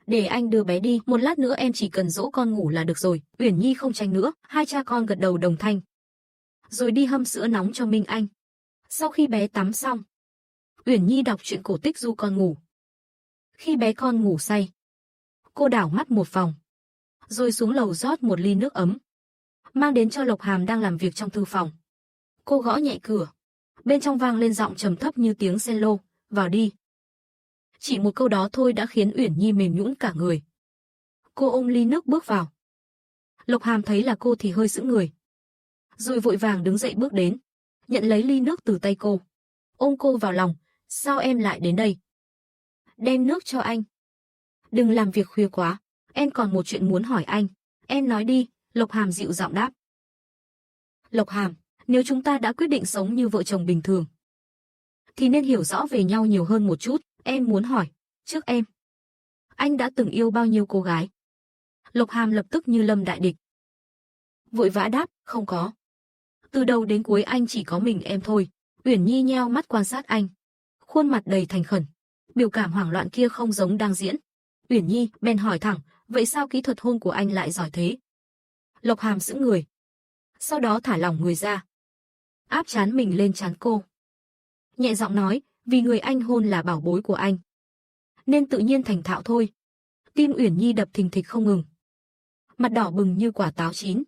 A: Để anh đưa bé đi, một lát nữa em chỉ cần dỗ con ngủ là được rồi. Uyển Nhi không tranh nữa, hai cha con gật đầu đồng thanh. Rồi đi hâm sữa nóng cho Minh Anh. Sau khi bé tắm xong, Uyển Nhi đọc truyện cổ tích du con ngủ. Khi bé con ngủ say, cô đảo mắt một vòng, rồi xuống lầu rót một ly nước ấm, mang đến cho Lộc Hàm đang làm việc trong thư phòng. Cô gõ nhẹ cửa, bên trong vang lên giọng trầm thấp như tiếng cello, vào đi. Chỉ một câu đó thôi đã khiến Uyển Nhi mềm nhũn cả người. Cô ôm ly nước bước vào. Lộc Hàm thấy là cô thì hơi sững người, rồi vội vàng đứng dậy bước đến, nhận lấy ly nước từ tay cô, ôm cô vào lòng. Sao em lại đến đây? Đem nước cho anh. Đừng làm việc khuya quá, em còn một chuyện muốn hỏi anh. Em nói đi, Lộc Hàm dịu giọng đáp. Lộc Hàm, nếu chúng ta đã quyết định sống như vợ chồng bình thường, thì nên hiểu rõ về nhau nhiều hơn một chút. Em muốn hỏi, trước em, anh đã từng yêu bao nhiêu cô gái? Lộc Hàm lập tức như lâm đại địch, vội vã đáp, không có. Từ đầu đến cuối anh chỉ có mình em thôi. Uyển Nhi nheo mắt quan sát anh, khuôn mặt đầy thành khẩn, biểu cảm hoảng loạn kia không giống đang diễn. Uyển Nhi bèn hỏi thẳng, vậy sao kỹ thuật hôn của anh lại giỏi thế? Lộc Hàm sững người, sau đó thả lỏng người ra, áp trán mình lên trán cô, nhẹ giọng nói, vì người anh hôn là bảo bối của anh, nên tự nhiên thành thạo thôi. Tim Uyển Nhi đập thình thịch không ngừng, mặt đỏ bừng như quả táo chín.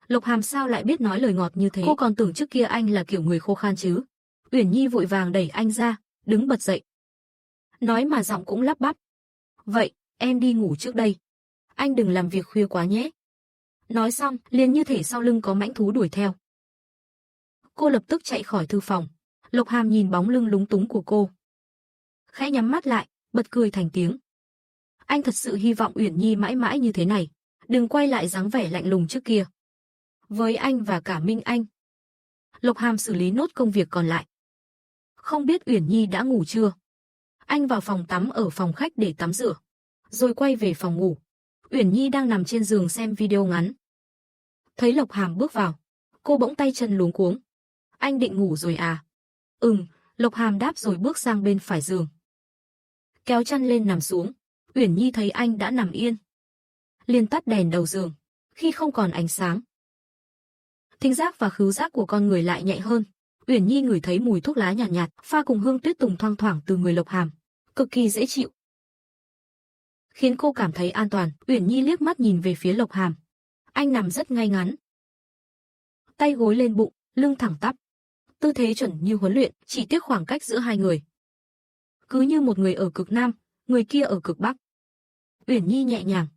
A: Lộc Hàm sao lại biết nói lời ngọt như thế? Cô còn tưởng trước kia anh là kiểu người khô khan chứ. Uyển Nhi vội vàng đẩy anh ra, đứng bật dậy, nói mà giọng cũng lắp bắp. Vậy, em đi ngủ trước đây. Anh đừng làm việc khuya quá nhé. Nói xong, liền như thể sau lưng có mãnh thú đuổi theo. Cô lập tức chạy khỏi thư phòng. Lộc Hàm nhìn bóng lưng lúng túng của cô, khẽ nhắm mắt lại, bật cười thành tiếng. Anh thật sự hy vọng Uyển Nhi mãi mãi như thế này, đừng quay lại dáng vẻ lạnh lùng trước kia. Với anh và cả Minh Anh, Lộc Hàm xử lý nốt công việc còn lại. Không biết Uyển Nhi đã ngủ chưa? Anh vào phòng tắm ở phòng khách để tắm rửa, rồi quay về phòng ngủ. Uyển Nhi đang nằm trên giường xem video ngắn. Thấy Lộc Hàm bước vào, cô bỗng tay chân luống cuống. Anh định ngủ rồi à? Lộc Hàm đáp rồi bước sang bên phải giường, kéo chăn lên nằm xuống. Uyển Nhi thấy anh đã nằm yên, liền tắt đèn đầu giường. Khi không còn ánh sáng, thính giác và khứu giác của con người lại nhạy hơn. Uyển Nhi ngửi thấy mùi thuốc lá nhàn nhạt, pha cùng hương tuyết tùng thoang thoảng từ người Lộc Hàm, cực kỳ dễ chịu, khiến cô cảm thấy an toàn. Uyển Nhi liếc mắt nhìn về phía Lộc Hàm. Anh nằm rất ngay ngắn, tay gối lên bụng, lưng thẳng tắp, tư thế chuẩn như huấn luyện, chỉ tiếc khoảng cách giữa hai người, cứ như một người ở cực Nam, người kia ở cực Bắc. Uyển Nhi nhẹ nhàng,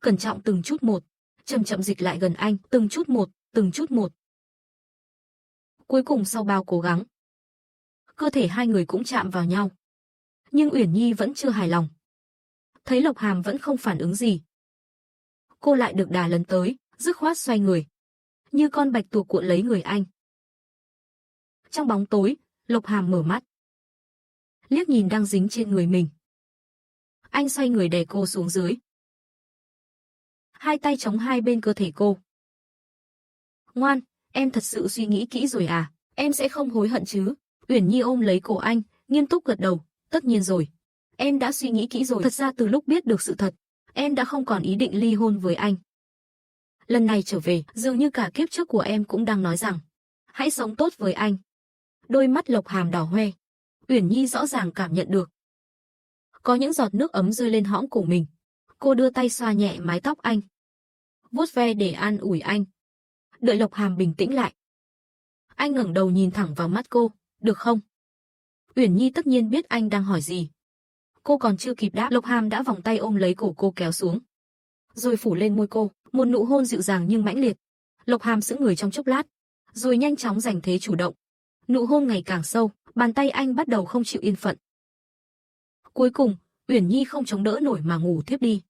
A: cẩn trọng từng chút một, chậm chậm dịch lại gần anh, từng chút một, từng chút một. Cuối cùng sau bao cố gắng, cơ thể hai người cũng chạm vào nhau. Nhưng Uyển Nhi vẫn chưa hài lòng. Thấy Lộc Hàm vẫn không phản ứng gì, cô lại được đà lấn tới, dứt khoát xoay người, như con bạch tuộc cuộn lấy người anh. Trong bóng tối, Lộc Hàm mở mắt, liếc nhìn đang dính trên người mình. Anh xoay người đè cô xuống dưới, hai tay chống hai bên cơ thể cô. Ngoan, em thật sự suy nghĩ kỹ rồi à, em sẽ không hối hận chứ? Uyển Nhi ôm lấy cổ anh, nghiêm túc gật đầu, tất nhiên rồi. Em đã suy nghĩ kỹ rồi, thật ra từ lúc biết được sự thật, em đã không còn ý định ly hôn với anh. Lần này trở về, dường như cả kiếp trước của em cũng đang nói rằng, hãy sống tốt với anh. Đôi mắt Lộc Hàm đỏ hoe, Uyển Nhi rõ ràng cảm nhận được. Có những giọt nước ấm rơi lên hõm cổ mình. Cô đưa tay xoa nhẹ mái tóc anh, vuốt ve để an ủi anh. Đợi Lộc Hàm bình tĩnh lại, anh ngẩng đầu nhìn thẳng vào mắt cô, được không? Uyển Nhi tất nhiên biết anh đang hỏi gì. Cô còn chưa kịp đáp, Lộc Hàm đã vòng tay ôm lấy cổ cô kéo xuống, rồi phủ lên môi cô, một nụ hôn dịu dàng nhưng mãnh liệt. Lộc Hàm sững người trong chốc lát, rồi nhanh chóng giành thế chủ động. Nụ hôn ngày càng sâu, bàn tay anh bắt đầu không chịu yên phận. Cuối cùng, Uyển Nhi không chống đỡ nổi mà ngủ thiếp đi.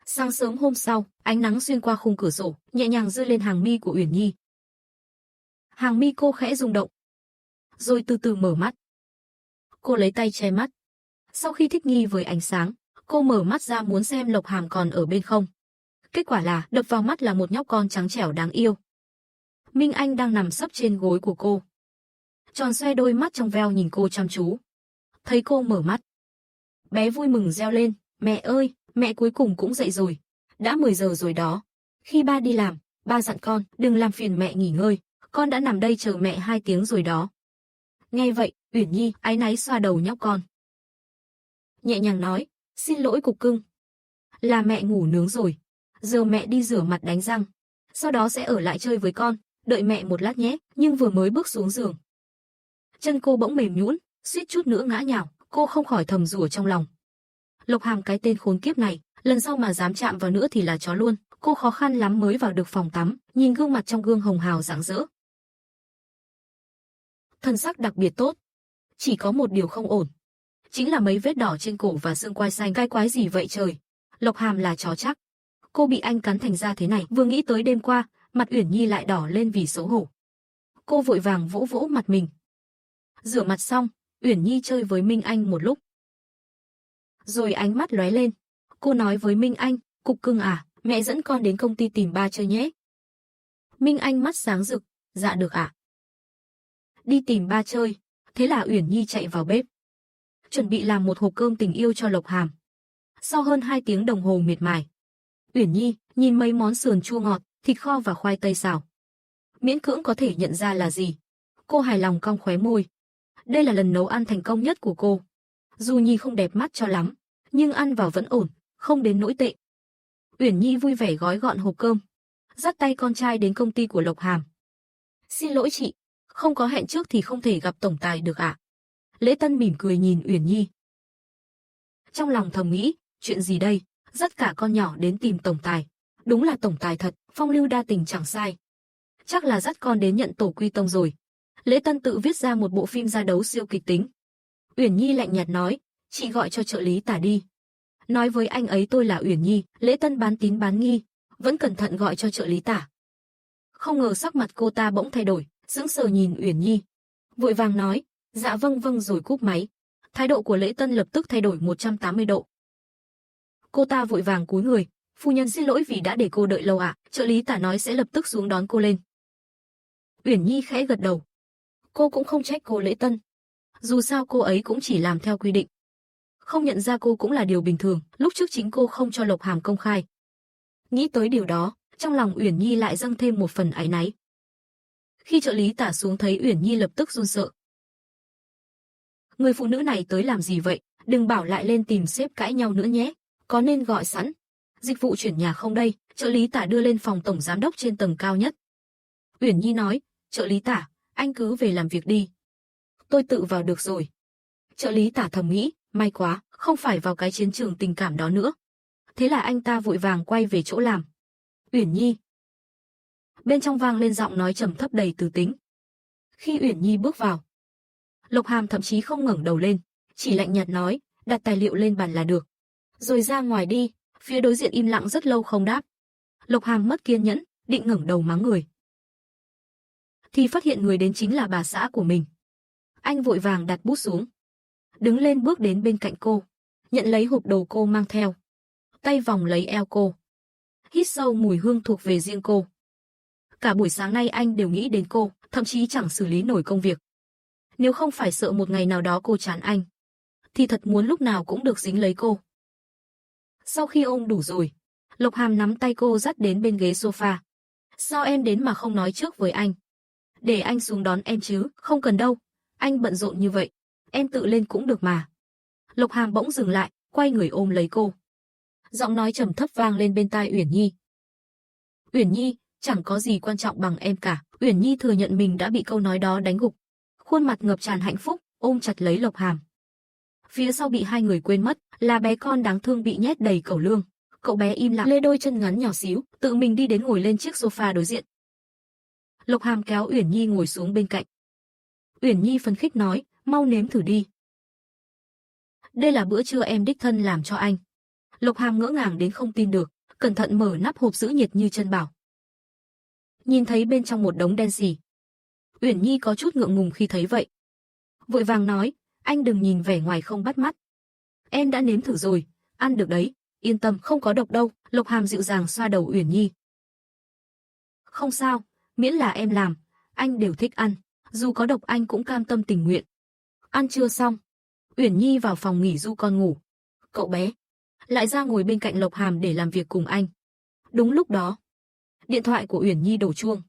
A: Sáng sớm hôm sau, ánh nắng xuyên qua khung cửa sổ, nhẹ nhàng rơi lên hàng mi của Uyển Nhi. Hàng mi cô khẽ rung động, rồi từ từ mở mắt. Cô lấy tay che mắt. Sau khi thích nghi với ánh sáng, cô mở mắt ra muốn xem Lộc Hàm còn ở bên không. Kết quả là, đập vào mắt là một nhóc con trắng trẻo đáng yêu. Minh Anh đang nằm sấp trên gối của cô, tròn xoe đôi mắt trong veo nhìn cô chăm chú. Thấy cô mở mắt, bé vui mừng reo lên, mẹ ơi, mẹ cuối cùng cũng dậy rồi. Đã 10 giờ rồi đó. Khi ba đi làm, ba dặn con, đừng làm phiền mẹ nghỉ ngơi, con đã nằm đây chờ mẹ 2 tiếng rồi đó. Nghe vậy, Uyển Nhi áy náy xoa đầu nhóc con, nhẹ nhàng nói, xin lỗi cục cưng. Là mẹ ngủ nướng rồi. Giờ mẹ đi rửa mặt đánh răng, sau đó sẽ ở lại chơi với con, đợi mẹ một lát nhé. Nhưng vừa mới bước xuống giường, chân cô bỗng mềm nhũn, suýt chút nữa ngã nhào, cô không khỏi thầm rủa trong lòng. Lộc Hàm cái tên khốn kiếp này, lần sau mà dám chạm vào nữa thì là chó luôn. Cô khó khăn lắm mới vào được phòng tắm, nhìn gương mặt trong gương hồng hào rạng rỡ, thân sắc đặc biệt tốt. Chỉ có một điều không ổn, chính là mấy vết đỏ trên cổ và xương quai xanh. Cái quái gì vậy trời? Lộc Hàm là chó chắc. Cô bị anh cắn thành ra thế này. Vừa nghĩ tới đêm qua, mặt Uyển Nhi lại đỏ lên vì xấu hổ. Cô vội vàng vỗ vỗ mặt mình. Rửa mặt xong, Uyển Nhi chơi với Minh Anh một lúc, rồi ánh mắt lóe lên. Cô nói với Minh Anh, cục cưng à, mẹ dẫn con đến công ty tìm ba chơi nhé. Minh Anh mắt sáng rực, dạ được ạ. Đi tìm ba chơi. Thế là Uyển Nhi chạy vào bếp, chuẩn bị làm một hộp cơm tình yêu cho Lộc Hàm. Sau hơn 2 tiếng đồng hồ miệt mài, Uyển Nhi nhìn mấy món sườn chua ngọt, thịt kho và khoai tây xào, miễn cưỡng có thể nhận ra là gì. Cô hài lòng cong khóe môi. Đây là lần nấu ăn thành công nhất của cô. Dù nhìn không đẹp mắt cho lắm, nhưng ăn vào vẫn ổn, không đến nỗi tệ. Uyển Nhi vui vẻ gói gọn hộp cơm, dắt tay con trai đến công ty của Lộc Hàm. Xin lỗi chị, không có hẹn trước thì không thể gặp tổng tài được ạ. Lễ Tân mỉm cười nhìn Uyển Nhi. Trong lòng thầm nghĩ, chuyện gì đây, dắt cả con nhỏ đến tìm tổng tài. Đúng là tổng tài thật, phong lưu đa tình chẳng sai. Chắc là dắt con đến nhận tổ quy tông rồi. Lễ Tân tự viết ra một bộ phim gia đấu siêu kịch tính. Uyển Nhi lạnh nhạt nói, chị gọi cho trợ lý Tả đi. Nói với anh ấy tôi là Uyển Nhi. Lễ Tân bán tín bán nghi, vẫn cẩn thận gọi cho trợ lý Tả. Không ngờ sắc mặt cô ta bỗng thay đổi, sững sờ nhìn Uyển Nhi, vội vàng nói, dạ vâng vâng rồi cúp máy. Thái độ của Lễ Tân lập tức thay đổi 180 độ. Cô ta vội vàng cúi người, phu nhân xin lỗi vì đã để cô đợi lâu ạ. Trợ lý Tả nói sẽ lập tức xuống đón cô lên. Uyển Nhi khẽ gật đầu. Cô cũng không trách cô Lễ Tân. Dù sao cô ấy cũng chỉ làm theo quy định. Không nhận ra cô cũng là điều bình thường, lúc trước chính cô không cho Lộc Hàm công khai. Nghĩ tới điều đó, trong lòng Uyển Nhi lại dâng thêm một phần áy náy. Khi trợ lý Tả xuống thấy Uyển Nhi lập tức run sợ. Người phụ nữ này tới làm gì vậy? Đừng bảo lại lên tìm sếp cãi nhau nữa nhé. Có nên gọi sẵn dịch vụ chuyển nhà không đây? Trợ lý Tả đưa lên phòng tổng giám đốc trên tầng cao nhất. Uyển Nhi nói, trợ lý Tả, anh cứ về làm việc đi. Tôi tự vào được rồi. Trợ lý Tả thầm nghĩ, may quá, không phải vào cái chiến trường tình cảm đó nữa. Thế là anh ta vội vàng quay về chỗ làm. Uyển Nhi. Bên trong vang lên giọng nói trầm thấp đầy từ tính. Khi Uyển Nhi bước vào, Lộc Hàm thậm chí không ngẩng đầu lên, chỉ lạnh nhạt nói, đặt tài liệu lên bàn là được. Rồi ra ngoài đi. Phía đối diện im lặng rất lâu không đáp. Lộc Hàm mất kiên nhẫn, định ngẩng đầu mắng người. Thì phát hiện người đến chính là bà xã của mình. Anh vội vàng đặt bút xuống. Đứng lên bước đến bên cạnh cô. Nhận lấy hộp đồ cô mang theo. Tay vòng lấy eo cô. Hít sâu mùi hương thuộc về riêng cô. Cả buổi sáng nay anh đều nghĩ đến cô, thậm chí chẳng xử lý nổi công việc. Nếu không phải sợ một ngày nào đó cô chán anh, thì thật muốn lúc nào cũng được dính lấy cô. Sau khi ôm đủ rồi, Lộc Hàm nắm tay cô dắt đến bên ghế sofa. Sao em đến mà không nói trước với anh? Để anh xuống đón em chứ? Không cần đâu, anh bận rộn như vậy, em tự lên cũng được mà. Lộc Hàm bỗng dừng lại, quay người ôm lấy cô. Giọng nói trầm thấp vang lên bên tai Uyển Nhi. Uyển Nhi, chẳng có gì quan trọng bằng em cả. Uyển Nhi thừa nhận mình đã bị câu nói đó đánh gục. Khuôn mặt ngập tràn hạnh phúc, ôm chặt lấy Lộc Hàm. Phía sau bị hai người quên mất, là bé con đáng thương bị nhét đầy cẩu lương. Cậu bé im lặng lê đôi chân ngắn nhỏ xíu, tự mình đi đến ngồi lên chiếc sofa đối diện. Lộc Hàm kéo Uyển Nhi ngồi xuống bên cạnh. Uyển Nhi phấn khích nói, mau nếm thử đi. Đây là bữa trưa em đích thân làm cho anh. Lộc Hàm ngỡ ngàng đến không tin được, cẩn thận mở nắp hộp giữ nhiệt như chân bảo. Nhìn thấy bên trong một đống đen xì. Uyển Nhi có chút ngượng ngùng khi thấy vậy. Vội vàng nói, anh đừng nhìn vẻ ngoài không bắt mắt. Em đã nếm thử rồi, ăn được đấy, yên tâm không có độc đâu. Lộc Hàm dịu dàng xoa đầu Uyển Nhi. Không sao, miễn là em làm, anh đều thích ăn, dù có độc anh cũng cam tâm tình nguyện. Ăn trưa xong, Uyển Nhi vào phòng nghỉ du con ngủ. Cậu bé lại ra ngồi bên cạnh Lộc Hàm để làm việc cùng anh. Đúng lúc đó, điện thoại của Uyển Nhi đổ chuông.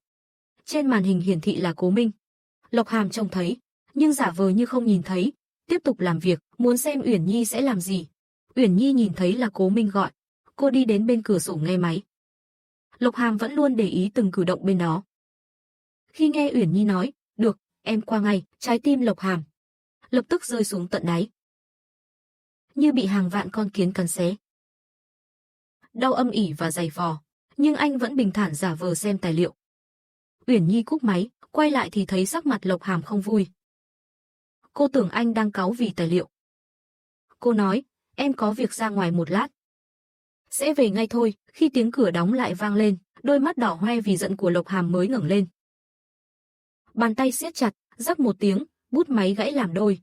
A: Trên màn hình hiển thị là Cố Minh. Lộc Hàm trông thấy, nhưng giả vờ như không nhìn thấy, tiếp tục làm việc, muốn xem Uyển Nhi sẽ làm gì. Uyển Nhi nhìn thấy là Cố Minh gọi, cô đi đến bên cửa sổ nghe máy. Lộc Hàm vẫn luôn để ý từng cử động bên đó. Khi nghe Uyển Nhi nói, được, em qua ngay, trái tim Lộc Hàm lập tức rơi xuống tận đáy. Như bị hàng vạn con kiến cắn xé. Đau âm ỉ và dày vò, nhưng anh vẫn bình thản giả vờ xem tài liệu. Uyển Nhi cúp máy, quay lại thì thấy sắc mặt Lộc Hàm không vui. Cô tưởng anh đang cáu vì tài liệu. Cô nói, em có việc ra ngoài một lát. Sẽ về ngay thôi. Khi tiếng cửa đóng lại vang lên, đôi mắt đỏ hoe vì giận của Lộc Hàm mới ngẩng lên. Bàn tay siết chặt, rắc một tiếng, bút máy gãy làm đôi.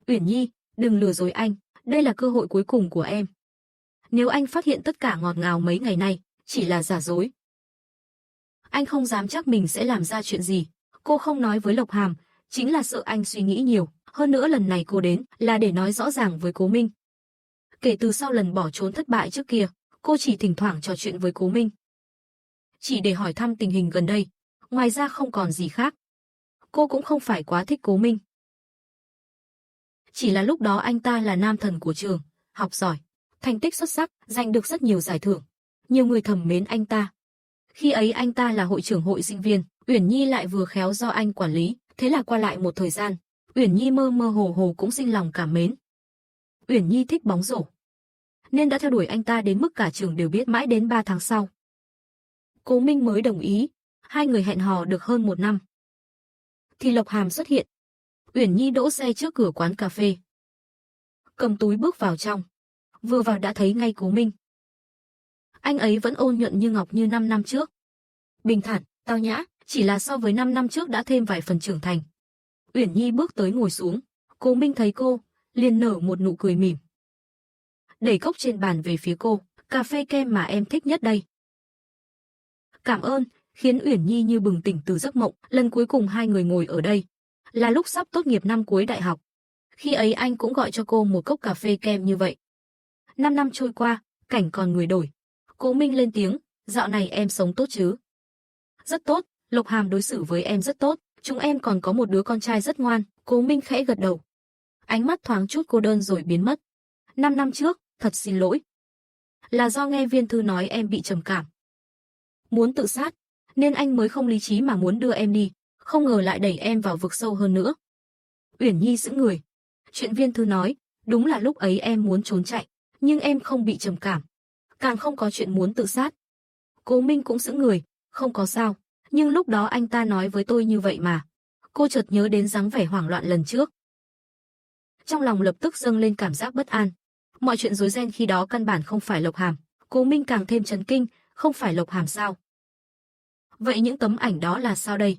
A: Uyển Nhi, đừng lừa dối anh, đây là cơ hội cuối cùng của em. Nếu anh phát hiện tất cả ngọt ngào mấy ngày nay chỉ là giả dối, anh không dám chắc mình sẽ làm ra chuyện gì. Cô không nói với Lộc Hàm, chính là sợ anh suy nghĩ nhiều. Hơn nữa lần này cô đến là để nói rõ ràng với Cố Minh. Kể từ sau lần bỏ trốn thất bại trước kia, cô chỉ thỉnh thoảng trò chuyện với Cố Minh. Chỉ để hỏi thăm tình hình gần đây, ngoài ra không còn gì khác. Cô cũng không phải quá thích Cố Minh. Chỉ là lúc đó anh ta là nam thần của trường, học giỏi, thành tích xuất sắc, giành được rất nhiều giải thưởng. Nhiều người thầm mến anh ta. Khi ấy anh ta là hội trưởng hội sinh viên, Uyển Nhi lại vừa khéo do anh quản lý, thế là qua lại một thời gian, Uyển Nhi mơ mơ hồ hồ cũng sinh lòng cảm mến. Uyển Nhi thích bóng rổ, nên đã theo đuổi anh ta đến mức cả trường đều biết. Mãi đến 3 tháng sau, Cố Minh mới đồng ý. Hai người hẹn hò được hơn 1 năm, thì Lộc Hàm xuất hiện. Uyển Nhi đỗ xe trước cửa quán cà phê, cầm túi bước vào trong. Vừa vào đã thấy ngay Cố Minh. Anh ấy vẫn ôn nhuận như ngọc như 5 năm trước. Bình thản, tao nhã, chỉ là so với 5 năm trước đã thêm vài phần trưởng thành. Uyển Nhi bước tới ngồi xuống. Cố Minh thấy cô, liền nở một nụ cười mỉm. Đẩy cốc trên bàn về phía cô, cà phê kem mà em thích nhất đây. Cảm ơn, khiến Uyển Nhi như bừng tỉnh từ giấc mộng. Lần cuối cùng hai người ngồi ở đây là lúc sắp tốt nghiệp năm cuối đại học. Khi ấy anh cũng gọi cho cô một cốc cà phê kem như vậy. 5 năm trôi qua, cảnh còn người đổi. Cố Minh lên tiếng, dạo này em sống tốt chứ? Rất tốt, Lộc Hàm đối xử với em rất tốt, chúng em còn có một đứa con trai rất ngoan. Cố Minh khẽ gật đầu. Ánh mắt thoáng chút cô đơn rồi biến mất. 5 năm trước, thật xin lỗi. Là do nghe Viên Thư nói em bị trầm cảm, muốn tự sát, nên anh mới không lý trí mà muốn đưa em đi, không ngờ lại đẩy em vào vực sâu hơn nữa. Uyển Nhi sững người. Chuyện Viên Thư nói, đúng là lúc ấy em muốn trốn chạy, nhưng em không bị trầm cảm, càng không có chuyện muốn tự sát. Cố Minh cũng sững người, không có sao, nhưng lúc đó anh ta nói với tôi như vậy mà. Cô chợt nhớ đến dáng vẻ hoảng loạn lần trước. Trong lòng lập tức dâng lên cảm giác bất an. Mọi chuyện rối ren khi đó căn bản không phải Lộc Hàm. Cố Minh càng thêm chấn kinh, không phải Lộc Hàm sao? Vậy những tấm ảnh đó là sao đây?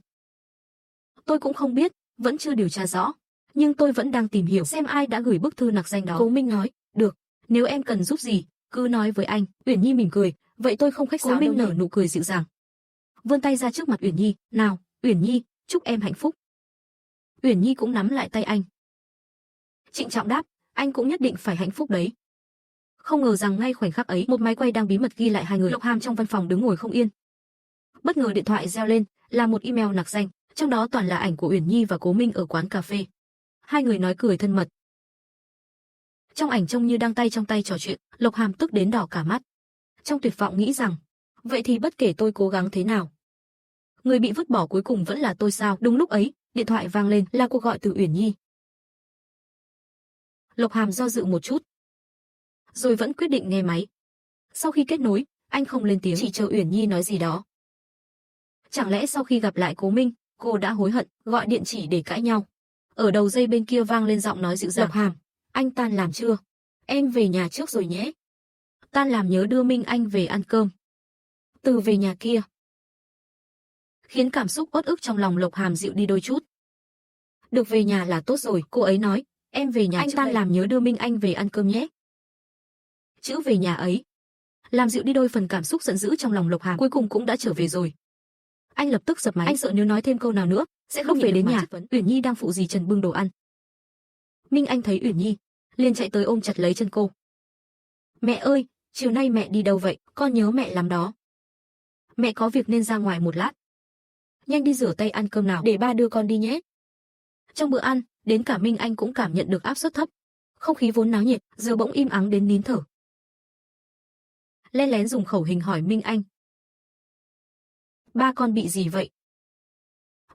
A: Tôi cũng không biết, vẫn chưa điều tra rõ. Nhưng tôi vẫn đang tìm hiểu xem ai đã gửi bức thư nặc danh đó. Cố Minh nói, được, nếu em cần giúp gì, cứ nói với anh. Uyển Nhi mỉm cười, vậy tôi không khách sáo. Cố Minh nở nụ cười dịu dàng, vươn tay ra trước mặt Uyển Nhi, nào, Uyển Nhi, chúc em hạnh phúc. Uyển Nhi cũng nắm lại tay anh. Trịnh trọng đáp, anh cũng nhất định phải hạnh phúc đấy. Không ngờ rằng ngay khoảnh khắc ấy, một máy quay đang bí mật ghi lại hai người. Lộc Hàm trong văn phòng đứng ngồi không yên. Bất ngờ điện thoại reo lên, là một email nặc danh, trong đó toàn là ảnh của Uyển Nhi và Cố Minh ở quán cà phê. Hai người nói cười thân mật. Trong ảnh trông như đang tay trong tay trò chuyện, Lộc Hàm tức đến đỏ cả mắt. Trong tuyệt vọng nghĩ rằng, vậy thì bất kể tôi cố gắng thế nào, người bị vứt bỏ cuối cùng vẫn là tôi sao? Đúng lúc ấy, điện thoại vang lên, là cuộc gọi từ Uyển Nhi. Lộc Hàm do dự một chút, rồi vẫn quyết định nghe máy. Sau khi kết nối, anh không lên tiếng, chỉ chờ Uyển Nhi nói gì đó. Chẳng lẽ sau khi gặp lại Cố Minh, cô đã hối hận, gọi điện chỉ để cãi nhau? Ở đầu dây bên kia vang lên giọng nói dịu dàng. Lộc Hàm, anh tan làm chưa? Em về nhà trước rồi nhé. Tan làm nhớ đưa Minh Anh về ăn cơm. Từ về nhà kia, khiến cảm xúc uất ức trong lòng Lộc Hàm dịu đi đôi chút. Được về nhà là tốt rồi, cô ấy nói, em về nhà. Anh tan làm nhớ đưa Minh Anh về ăn cơm nhé. Chữ về nhà ấy làm dịu đi đôi phần cảm xúc giận dữ trong lòng Lộc Hàm, cuối cùng cũng đã trở về rồi. Anh lập tức dập máy, anh sợ nếu nói thêm câu nào nữa sẽ không về đến nhà. Uyển Nhi đang phụ dì Trần bưng đồ ăn. Minh Anh thấy Uyển Nhi, liền chạy tới ôm chặt lấy chân cô. Mẹ ơi, chiều nay mẹ đi đâu vậy? Con nhớ mẹ lắm đó. Mẹ có việc nên ra ngoài một lát. Nhanh đi rửa tay ăn cơm nào, để ba đưa con đi nhé. Trong bữa ăn, đến cả Minh Anh cũng cảm nhận được áp suất thấp. Không khí vốn náo nhiệt, giờ bỗng im ắng đến nín thở. Len lén dùng khẩu hình hỏi Minh Anh. Ba con bị gì vậy?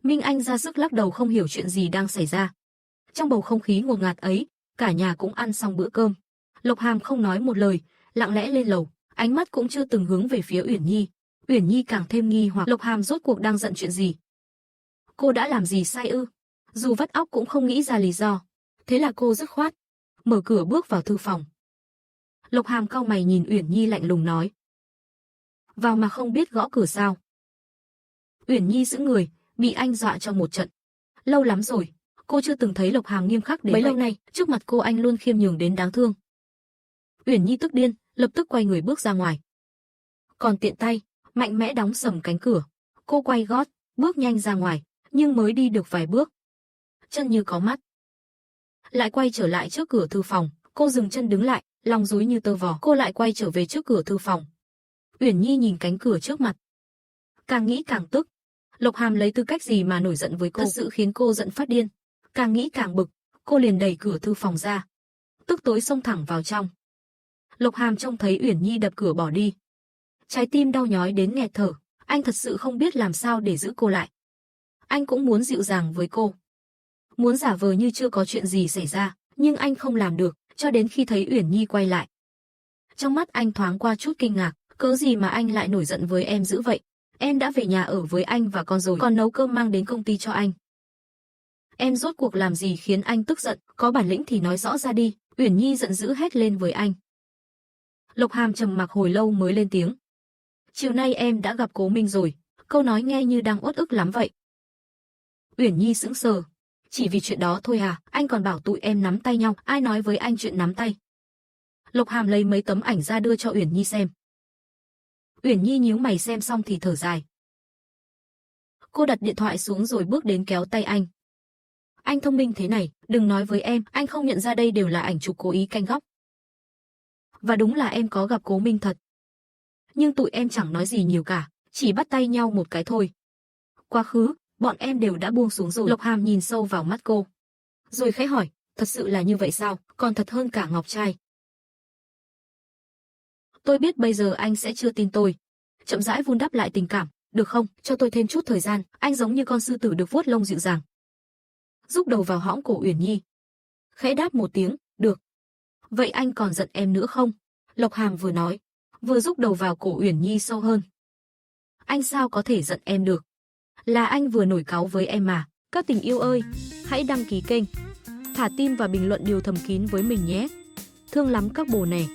A: Minh Anh ra sức lắc đầu không hiểu chuyện gì đang xảy ra. Trong bầu không khí ngột ngạt ấy, cả nhà cũng ăn xong bữa cơm. Lộc Hàm không nói một lời, lặng lẽ lên lầu, ánh mắt cũng chưa từng hướng về phía Uyển Nhi. Uyển Nhi càng thêm nghi hoặc, Lộc Hàm rốt cuộc đang giận chuyện gì? Cô đã làm gì sai ư? Dù vắt óc cũng không nghĩ ra lý do. Thế là cô dứt khoát mở cửa bước vào thư phòng. Lộc Hàm cau mày nhìn Uyển Nhi lạnh lùng nói. Vào mà không biết gõ cửa sao? Uyển Nhi sững người, bị anh dọa cho một trận. Lâu lắm rồi, cô chưa từng thấy Lộc Hàm nghiêm khắc đến vậy. Bấy lâu nay, trước mặt cô anh luôn khiêm nhường đến đáng thương. Uyển Nhi tức điên, lập tức quay người bước ra ngoài. Còn tiện tay, mạnh mẽ đóng sầm cánh cửa. Cô quay gót, bước nhanh ra ngoài, nhưng mới đi được vài bước, chân như có mắt. Lại quay trở lại trước cửa thư phòng, cô dừng chân đứng lại, lòng rối như tơ vò. Cô lại quay trở về trước cửa thư phòng. Uyển Nhi nhìn cánh cửa trước mặt, càng nghĩ càng tức. Lộc Hàm lấy tư cách gì mà nổi giận với cô? Thật sự khiến cô giận phát điên. Càng nghĩ càng bực, cô liền đẩy cửa thư phòng ra, tức tối xông thẳng vào trong. Lộc Hàm trông thấy Uyển Nhi đập cửa bỏ đi, trái tim đau nhói đến nghẹt thở. Anh thật sự không biết làm sao để giữ cô lại. Anh cũng muốn dịu dàng với cô, muốn giả vờ như chưa có chuyện gì xảy ra, nhưng anh không làm được, cho đến khi thấy Uyển Nhi quay lại. Trong mắt anh thoáng qua chút kinh ngạc, cớ gì mà anh lại nổi giận với em dữ vậy? Em đã về nhà ở với anh và con rồi, còn nấu cơm mang đến công ty cho anh. Em rốt cuộc làm gì khiến anh tức giận? Có bản lĩnh thì nói rõ ra đi. Uyển Nhi giận dữ hét lên với anh. Lộc Hàm trầm mặc hồi lâu mới lên tiếng. Chiều nay em đã gặp Cố Minh rồi. Câu nói nghe như đang uất ức lắm vậy. Uyển Nhi sững sờ. Chỉ vì chuyện đó thôi à? Anh còn bảo tụi em nắm tay nhau. Ai nói với anh chuyện nắm tay? Lộc Hàm lấy mấy tấm ảnh ra đưa cho Uyển Nhi xem. Uyển Nhi nhíu mày xem xong thì thở dài. Cô đặt điện thoại xuống rồi bước đến kéo tay anh. Anh thông minh thế này, đừng nói với em, anh không nhận ra đây đều là ảnh chụp cố ý canh góc. Và đúng là em có gặp Cố Minh thật. Nhưng tụi em chẳng nói gì nhiều cả, chỉ bắt tay nhau một cái thôi. Quá khứ, bọn em đều đã buông xuống rồi. Lộc Hàm nhìn sâu vào mắt cô, rồi khẽ hỏi, thật sự là như vậy sao? Còn thật hơn cả ngọc trai. Tôi biết bây giờ anh sẽ chưa tin tôi. Chậm rãi vun đắp lại tình cảm, được không? Cho tôi thêm chút thời gian. Anh giống như con sư tử được vuốt lông dịu dàng, rúc đầu vào hõm cổ Uyển Nhi. Khẽ đáp một tiếng, được. Vậy anh còn giận em nữa không? Lộc Hàm vừa nói, vừa rúc đầu vào cổ Uyển Nhi sâu hơn. Anh sao có thể giận em được? Là anh vừa nổi cáu với em mà. Các tình yêu ơi, hãy đăng ký kênh, thả tim và bình luận điều thầm kín với mình nhé. Thương lắm các bồ nè.